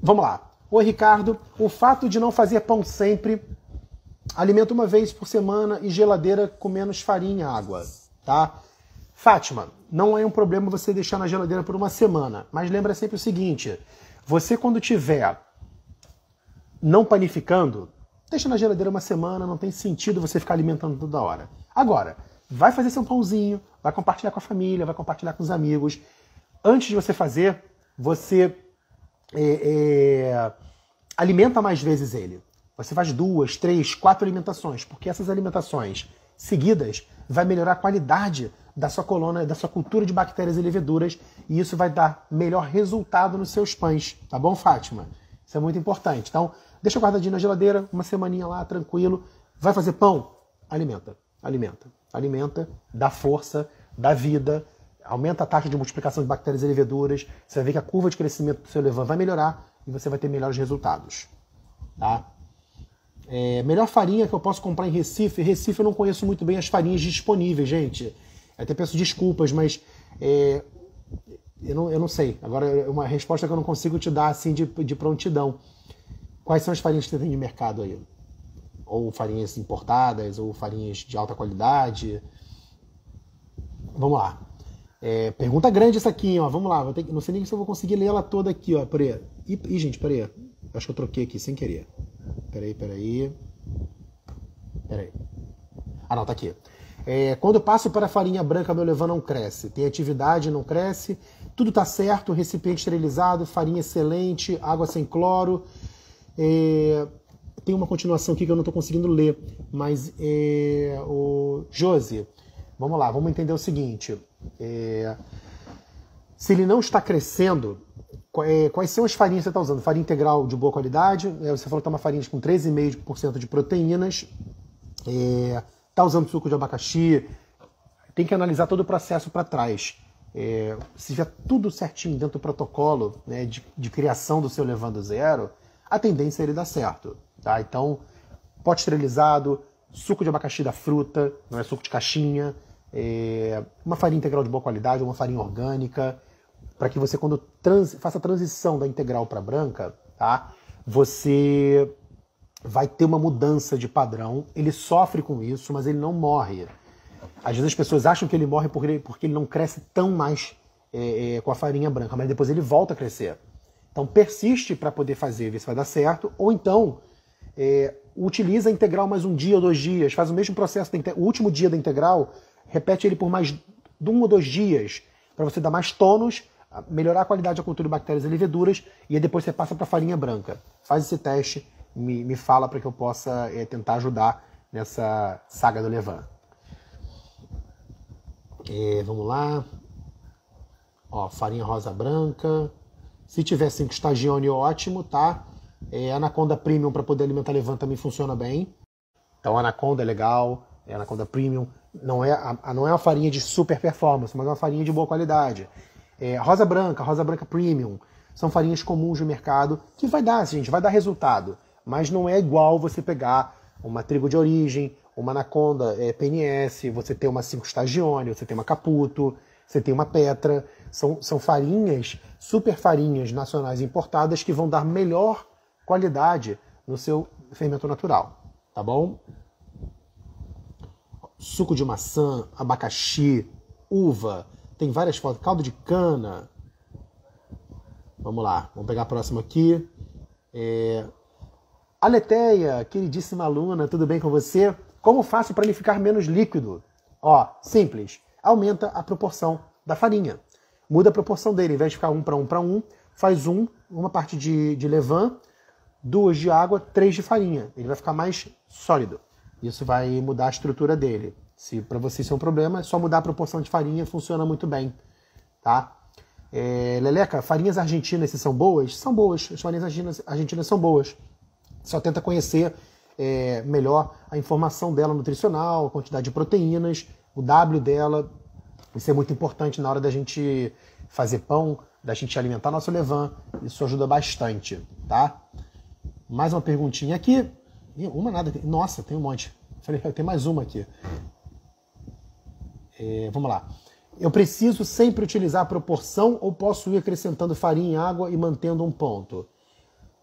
Vamos lá. Oi, Ricardo, o fato de não fazer pão sempre, alimento uma vez por semana e geladeira com menos farinha e água, tá? Fátima, não é um problema você deixar na geladeira por uma semana, mas lembra sempre o seguinte, você quando tiver não panificando, deixa na geladeira uma semana, não tem sentido você ficar alimentando toda hora. Agora, vai fazer seu pãozinho, vai compartilhar com a família, vai compartilhar com os amigos. Antes de você fazer, você alimenta mais vezes ele. Você faz 2, 3, 4 alimentações, porque essas alimentações seguidas vai melhorar a qualidade da sua colônia, da sua cultura de bactérias e leveduras, e isso vai dar melhor resultado nos seus pães, tá bom, Fátima? Isso é muito importante. Então, deixa guardadinho na geladeira, uma semaninha lá, tranquilo. Vai fazer pão? Alimenta, alimenta, alimenta, dá força, dá vida, aumenta a taxa de multiplicação de bactérias e leveduras, você vai ver que a curva de crescimento do seu levain vai melhorar e você vai ter melhores resultados, tá? Melhor farinha que eu posso comprar em Recife. Recife eu não conheço muito bem as farinhas disponíveis, gente. Eu até peço desculpas, mas eu não sei. Agora é uma resposta que eu não consigo te dar assim de prontidão. Quais são as farinhas que você tem de mercado aí? Ou farinhas importadas, ou farinhas de alta qualidade? Vamos lá. Pergunta grande essa aqui, ó. Vamos lá. Não sei nem se eu vou conseguir ler ela toda aqui, ó. Peraí. Ih, gente, peraí. Acho que eu troquei aqui sem querer. Peraí. Ah, não, tá aqui. Quando eu passo para a farinha branca, meu levain não cresce. Tem atividade, não cresce. Tudo tá certo, recipiente esterilizado, farinha excelente, água sem cloro. Tem uma continuação aqui que eu não tô conseguindo ler. Mas, Josi, vamos lá, vamos entender o seguinte. Se ele não está crescendo, quais são as farinhas que você está usando? Farinha integral de boa qualidade, você falou que está uma farinha com 13,5% de proteínas, está usando suco de abacaxi, tem que analisar todo o processo para trás. Se já tudo certinho dentro do protocolo, né, de criação do seu levain do zero, a tendência é ele dar certo. Tá? Então, pote esterilizado, suco de abacaxi da fruta, não é suco de caixinha, uma farinha integral de boa qualidade, uma farinha orgânica, para que você, quando faça a transição da integral para branca, tá? Você vai ter uma mudança de padrão. Ele sofre com isso, mas ele não morre. Às vezes as pessoas acham que ele morre porque ele não cresce tão mais com a farinha branca, mas depois ele volta a crescer. Então persiste para poder fazer, ver se vai dar certo, ou então utiliza a integral mais um dia ou 2 dias, faz o mesmo processo, o último dia da integral, repete ele por mais 1 ou 2 dias, para você dar mais tônus, melhorar a qualidade da cultura de bactérias e leveduras, e aí depois você passa para a farinha branca. Faz esse teste, me fala para que eu possa tentar ajudar nessa saga do levain. Vamos lá. Ó, farinha rosa branca. Se tiver 5 Stagione, ótimo, tá? Anaconda Premium para poder alimentar levain também funciona bem. Então Anaconda é legal, Anaconda Premium. Não é uma farinha de super performance, mas é uma farinha de boa qualidade. Rosa Branca Premium. São farinhas comuns no mercado que vai dar, gente, vai dar resultado. Mas não é igual você pegar uma Trigo de Origem, uma Anaconda PNS, você tem uma 5 Stagione, você tem uma Caputo, você tem uma Petra. São farinhas, super farinhas nacionais importadas que vão dar melhor qualidade no seu fermento natural, tá bom? Suco de maçã, abacaxi, uva, tem várias fotos, caldo de cana. Vamos lá, vamos pegar a próxima aqui. Aleteia, queridíssima aluna, tudo bem com você? Como faço para ele ficar menos líquido? Ó, simples, aumenta a proporção da farinha. Muda a proporção dele, ao invés de ficar 1 para 1 para 1, faz uma parte de levain, 2 de água, 3 de farinha. Ele vai ficar mais sólido. Isso vai mudar a estrutura dele. Se para você isso é um problema, é só mudar a proporção de farinha, funciona muito bem. Tá? Leleca, farinhas argentinas se são boas? São boas. As farinhas argentinas são boas. Só tenta conhecer melhor a informação dela nutricional, a quantidade de proteínas, o W dela. Isso é muito importante na hora da gente fazer pão, da gente alimentar nosso levain. Isso ajuda bastante, tá? Mais uma perguntinha aqui. Uma nada. Nossa, tem um monte. Falei, tem mais uma aqui. Vamos lá. Eu preciso sempre utilizar a proporção ou posso ir acrescentando farinha e água e mantendo um ponto?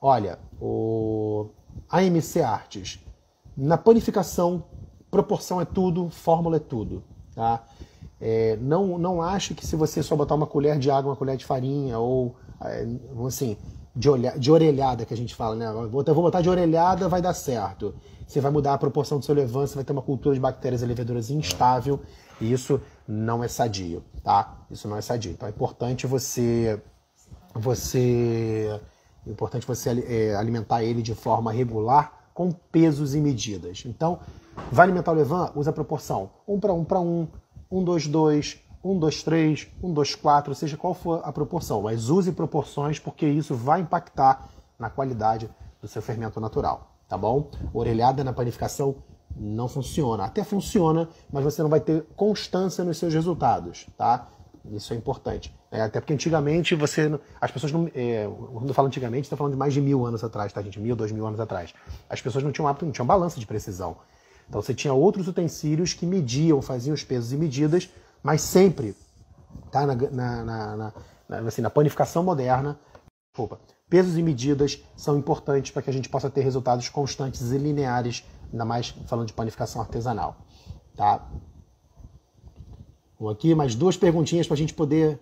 Olha, o AMC Artes. Na panificação, proporção é tudo, fórmula é tudo, tá? Não ache que se você só botar uma colher de água, uma colher de farinha, ou assim, de orelhada que a gente fala, né? Eu vou botar de orelhada, vai dar certo. Você vai mudar a proporção do seu levain, você vai ter uma cultura de bactérias e leveduras instável, e isso não é sadio, tá? Isso não é sadio. Então é importante você alimentar ele de forma regular, com pesos e medidas. Então, vai alimentar o levain, usa a proporção 1 para 1 para 1, 1, 2, 2, 1, 2, 3, 1, 2, 4, seja qual for a proporção. Mas use proporções porque isso vai impactar na qualidade do seu fermento natural, tá bom? Orelhada na panificação não funciona. Até funciona, mas você não vai ter constância nos seus resultados, tá? Isso é importante. Até porque antigamente as pessoas não... quando eu falo antigamente, estou falando de mais de 1000 anos atrás, tá, gente? 1000, 2000 anos atrás. As pessoas não tinham hábito, não tinham balança de precisão. Então você tinha outros utensílios que mediam, faziam os pesos e medidas, mas sempre, tá, na panificação moderna, pesos e medidas são importantes para que a gente possa ter resultados constantes e lineares, ainda mais falando de panificação artesanal. Tá? Vamos aqui, mais 2 perguntinhas para a gente poder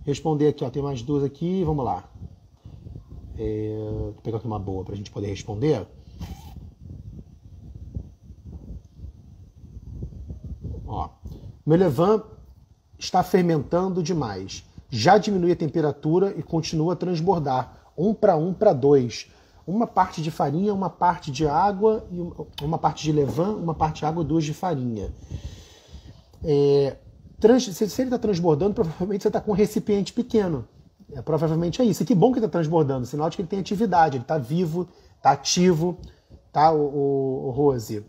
responder aqui. Ó. Tem mais 2 aqui, vamos lá. Vou pegar aqui uma boa para a gente poder responder. Ó, meu levain está fermentando demais. Já diminui a temperatura e continua a transbordar. 1 para 1 para 2. Uma parte de farinha, uma parte de água, e uma parte de levain, uma parte de água, 2 de farinha. Se ele está transbordando, provavelmente você está com um recipiente pequeno. Provavelmente é isso. E que bom que ele está transbordando, sinal de que ele tem atividade, ele está vivo, está ativo, tá, o Rose?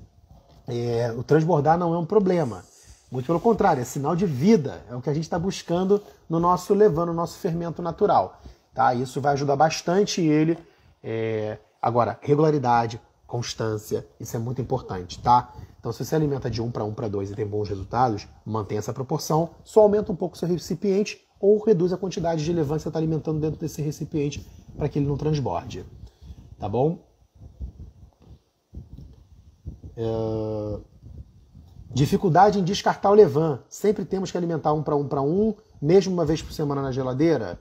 O transbordar não é um problema. Muito pelo contrário, é sinal de vida. É o que a gente está buscando no nosso levain, no nosso fermento natural. Tá? Isso vai ajudar bastante ele. Agora, regularidade, constância, isso é muito importante, tá? Então, se você alimenta de 1 para 1 para 2 e tem bons resultados, mantenha essa proporção, só aumenta um pouco o seu recipiente ou reduz a quantidade de levain que você está alimentando dentro desse recipiente para que ele não transborde, tá bom? Dificuldade em descartar o levain. Sempre temos que alimentar 1 para 1 para 1, mesmo uma vez por semana na geladeira.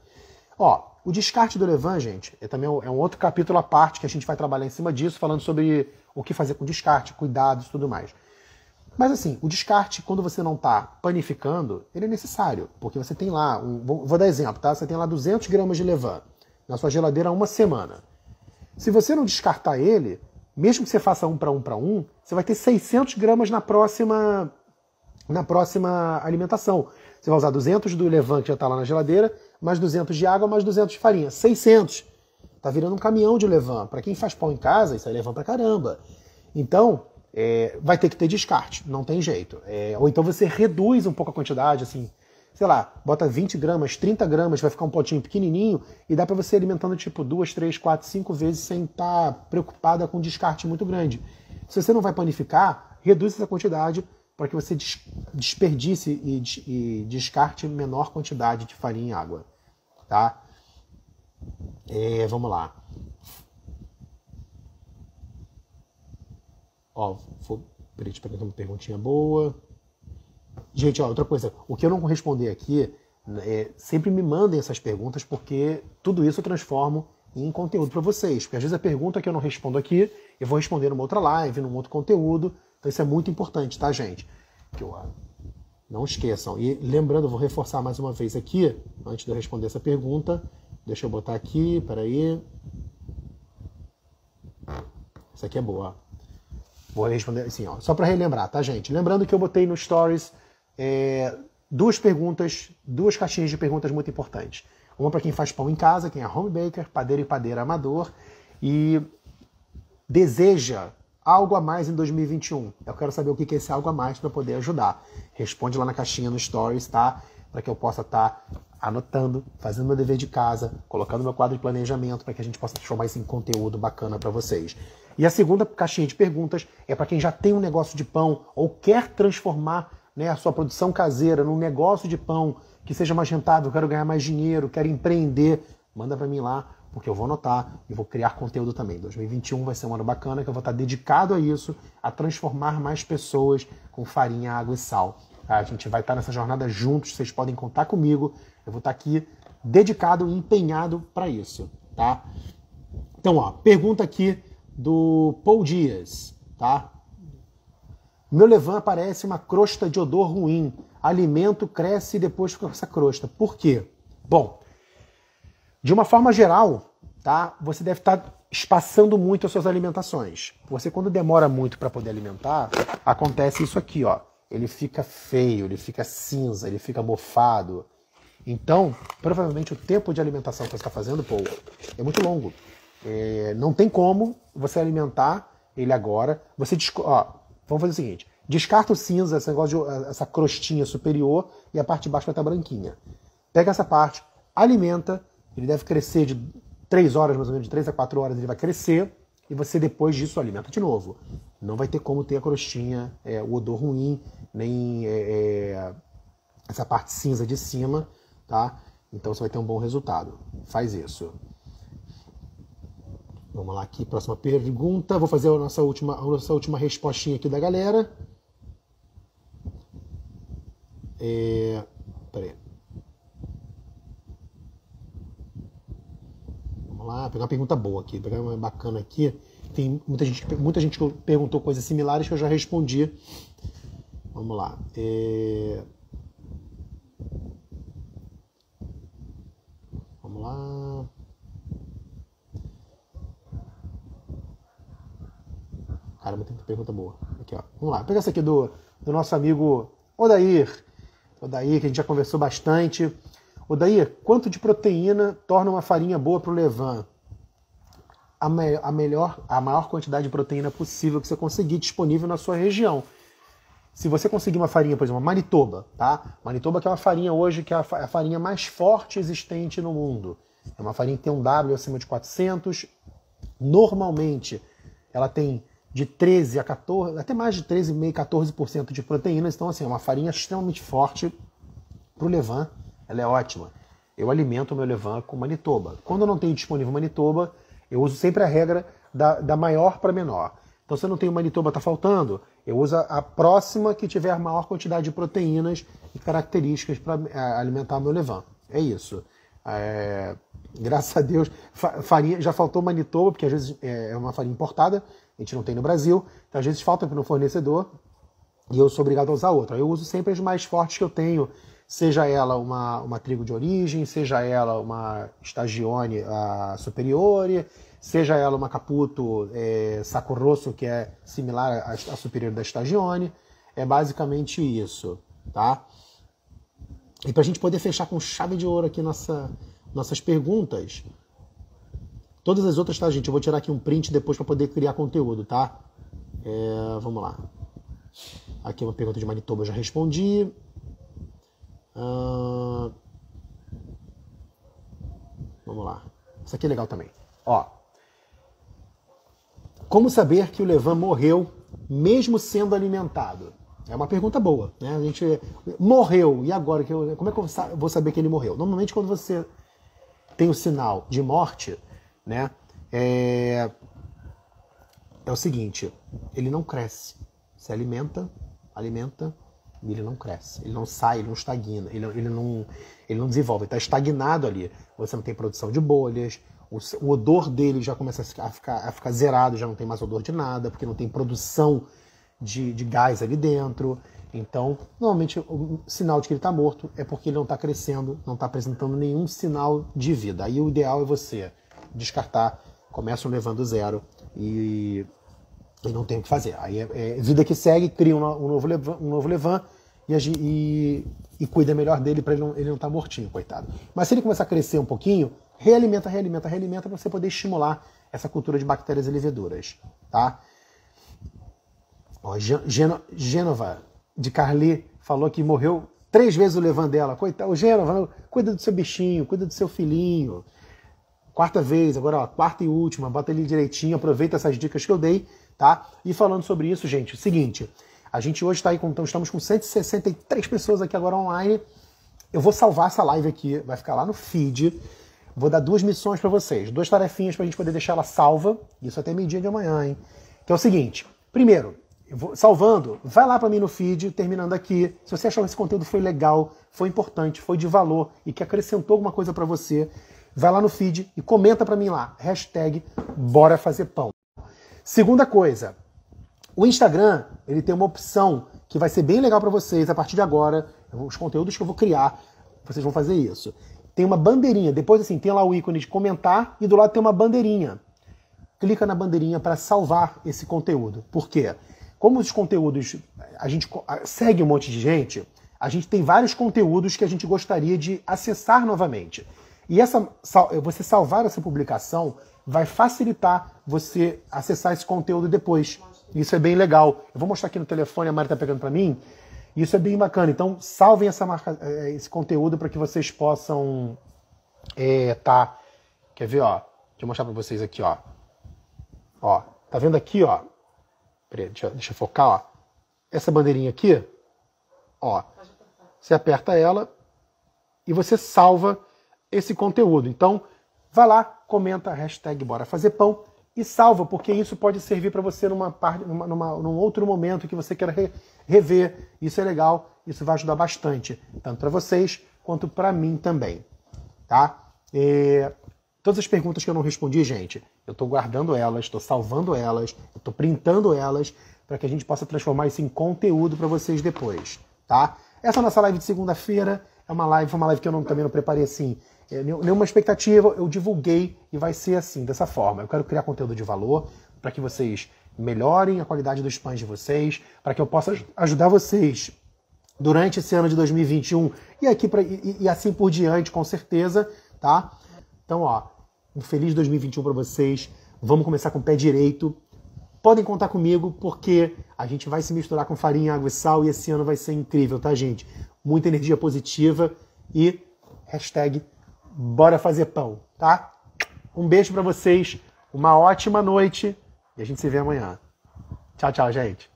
Ó, o descarte do levain, gente, também é um outro capítulo à parte que a gente vai trabalhar em cima disso, falando sobre o que fazer com descarte, cuidados e tudo mais. Mas assim, o descarte, quando você não está panificando, ele é necessário, porque você tem lá, vou dar exemplo, tá? Você tem lá 200 gramas de levain na sua geladeira há uma semana. Se você não descartar ele, mesmo que você faça 1 para 1 para 1, você vai ter 600 gramas na próxima alimentação. Você vai usar 200 do levain que já está lá na geladeira, mais 200 de água, mais 200 de farinha. 600. Tá virando um caminhão de levain. Para quem faz pão em casa, isso é levain pra caramba. Então, vai ter que ter descarte, não tem jeito. Ou então você reduz um pouco a quantidade, assim, sei lá, bota 20 gramas, 30 gramas, vai ficar um potinho pequenininho e dá para você ir alimentando tipo 2, 3, 4, 5 vezes sem estar preocupada com descarte muito grande. Se você não vai panificar, reduz essa quantidade para que você desperdice e descarte menor quantidade de farinha e água, tá? Vamos lá. Ó, peraí, deixa eu pegar uma perguntinha boa. Gente, ó, outra coisa, o que eu não responder aqui, sempre me mandem essas perguntas, porque tudo isso eu transformo em conteúdo para vocês. Porque às vezes a pergunta que eu não respondo aqui, eu vou responder numa outra live, num outro conteúdo. Então isso é muito importante, tá, gente? Não esqueçam. E lembrando, eu vou reforçar mais uma vez aqui, antes de eu responder essa pergunta. Deixa eu botar aqui, peraí. Essa aqui é boa. Vou responder assim, ó, só para relembrar, tá, gente? Lembrando que eu botei no Stories duas caixinhas de perguntas muito importantes. Uma para quem faz pão em casa, quem é home baker, padeiro e padeira amador, e deseja algo a mais em 2021. Eu quero saber o que é esse algo a mais para poder ajudar. Responde lá na caixinha no Stories, tá? Para que eu possa estar anotando, fazendo meu dever de casa, colocando meu quadro de planejamento para que a gente possa transformar isso em conteúdo bacana para vocês. E a segunda caixinha de perguntas é para quem já tem um negócio de pão ou quer transformar, né, a sua produção caseira num negócio de pão que seja mais rentável, quero ganhar mais dinheiro, quero empreender. Manda para mim lá, porque eu vou anotar e vou criar conteúdo também. 2021 vai ser um ano bacana que eu vou estar dedicado a isso, a transformar mais pessoas com farinha, água e sal. A gente vai estar nessa jornada juntos, vocês podem contar comigo. Eu vou estar aqui dedicado e empenhado para isso, tá? Então, ó, pergunta aqui do Paul Dias, tá? Meu levain parece uma crosta de odor ruim. Alimento cresce e depois fica com essa crosta. Por quê? Bom, de uma forma geral, tá? Você deve estar espaçando muito as suas alimentações. Você, quando demora muito para poder alimentar, acontece isso aqui, ó. Ele fica feio, ele fica cinza, ele fica mofado. Então, provavelmente o tempo de alimentação que você está fazendo, Paul, é muito longo. Não tem como você alimentar ele agora. Vamos fazer o seguinte: descarta o cinza, essa crostinha superior, e a parte de baixo vai estar branquinha. Pega essa parte, alimenta, ele deve crescer de 3 horas, mais ou menos, de 3 a 4 horas ele vai crescer, e você depois disso alimenta de novo. Não vai ter como ter a crostinha, o odor ruim, nem essa parte cinza de cima, tá? Então você vai ter um bom resultado. Faz isso. Vamos lá aqui, próxima pergunta. Vou fazer a nossa última respostinha aqui da galera. Peraí. Vamos lá, pegar uma pergunta boa aqui, pegar uma bacana aqui. Tem muita gente que perguntou coisas similares que eu já respondi. Vamos lá. Vamos lá. Caramba, tem muita pergunta boa. Aqui, ó. Vamos lá. Vou pegar essa aqui do nosso amigo Odair. Odair, que a gente já conversou bastante. Odair, quanto de proteína torna uma farinha boa para o levain? A maior quantidade de proteína possível que você conseguir disponível na sua região. Se você conseguir uma farinha, por exemplo, Manitoba, tá? Manitoba, que é uma farinha hoje que é a farinha mais forte existente no mundo. É uma farinha que tem um W acima de 400. Normalmente, ela tem de 13 a 14, até mais de 13,5%, 14% de proteínas. Então, assim, é uma farinha extremamente forte para o levain, ela é ótima. Eu alimento o meu levain com Manitoba. Quando eu não tenho disponível Manitoba, eu uso sempre a regra da maior para menor. Então, se eu não tenho Manitoba, está faltando, eu uso a próxima que tiver a maior quantidade de proteínas e características para alimentar o meu levain. É isso. Graças a Deus, farinha, já faltou Manitoba, porque às vezes é uma farinha importada, a gente não tem no Brasil, então às vezes falta no fornecedor e eu sou obrigado a usar outra. Eu uso sempre as mais fortes que eu tenho, seja ela uma trigo de origem, seja ela uma Stagione Superiore, seja ela uma Caputo Sacco Rosso, que é similar à superior da Stagione. É basicamente isso, tá? E para a gente poder fechar com chave de ouro aqui nossas perguntas, todas as outras, tá, gente? Eu vou tirar aqui um print depois para poder criar conteúdo, tá? Vamos lá. Aqui uma pergunta de Manitoba, eu já respondi. Vamos lá. Isso aqui é legal também. Ó. Como saber que o levain morreu mesmo sendo alimentado? É uma pergunta boa, né? A gente morreu, e agora? Como é que eu vou saber que ele morreu? Normalmente quando você tem o sinal de morte, né? É o seguinte, ele não cresce. Você alimenta, e ele não cresce. Ele não sai, ele não estagna, ele não desenvolve, ele está estagnado ali. Você não tem produção de bolhas, o odor dele já começa a ficar zerado, já não tem mais odor de nada, porque não tem produção de gás ali dentro. Então, normalmente o sinal de que ele está morto é porque ele não está crescendo, não está apresentando nenhum sinal de vida. Aí o ideal é você descartar, começa um levain do zero e não tem o que fazer. Aí é vida que segue, cria um novo levain e cuida melhor dele para ele não estar mortinho, coitado. Mas se ele começar a crescer um pouquinho, realimenta para você poder estimular essa cultura de bactérias e leveduras, tá? Ó, Gênova de Carli falou que morreu 3 vezes o levain dela. Coitado, Gênova, cuida do seu bichinho, cuida do seu filhinho. 4ª vez, agora ó, 4ª e última, bota ele direitinho, aproveita essas dicas que eu dei, tá? E falando sobre isso, gente, é o seguinte, a gente hoje está aí, estamos com 163 pessoas aqui agora online. Eu vou salvar essa live aqui, vai ficar lá no feed. Vou dar 2 missões para vocês, 2 tarefinhas para a gente poder deixar ela salva, isso até meio-dia de amanhã, hein? Que é o seguinte, primeiro, salvando, vai lá para mim no feed, terminando aqui. Se você achou que esse conteúdo foi legal, foi importante, foi de valor e que acrescentou alguma coisa para você, vai lá no feed e comenta para mim lá, #BoraFazerPão. Segunda coisa, o Instagram, ele tem uma opção que vai ser bem legal para vocês a partir de agora, os conteúdos que eu vou criar, vocês vão fazer isso. Tem uma bandeirinha, depois assim, tem lá o ícone de comentar e do lado tem uma bandeirinha. Clica na bandeirinha para salvar esse conteúdo. Por quê? Como os conteúdos, a gente segue um monte de gente, a gente tem vários conteúdos que a gente gostaria de acessar novamente. E você salvar essa publicação vai facilitar você acessar esse conteúdo depois. Isso é bem legal. Eu vou mostrar aqui no telefone, a Mari está pegando para mim. Isso é bem bacana. Então, salvem esse conteúdo para que vocês possam Quer ver, ó? Deixa eu mostrar para vocês aqui, ó. Ó, tá vendo aqui, ó? Peraí, deixa eu focar, ó. Essa bandeirinha aqui, ó. Você aperta ela e você salva esse conteúdo. Então, vai lá, comenta #BoraFazerPão e salva, porque isso pode servir para você num outro momento que você queira rever. Isso é legal, isso vai ajudar bastante, tanto para vocês quanto para mim também, tá? Todas as perguntas que eu não respondi, gente, eu estou guardando elas, estou salvando elas, estou printando elas, para que a gente possa transformar isso em conteúdo para vocês depois, tá? Essa nossa live de segunda-feira foi uma live que eu também não preparei assim, nenhuma expectativa, eu divulguei e vai ser assim, dessa forma. Eu quero criar conteúdo de valor para que vocês melhorem a qualidade dos pães de vocês, para que eu possa ajudar vocês durante esse ano de 2021 e assim por diante, com certeza, tá? Então, ó, um feliz 2021 para vocês. Vamos começar com o pé direito. Podem contar comigo, porque a gente vai se misturar com farinha, água e sal e esse ano vai ser incrível, tá, gente? Muita energia positiva e #BoraFazerPão, tá? Um beijo para vocês, uma ótima noite E a gente se vê amanhã. Tchau, tchau, gente.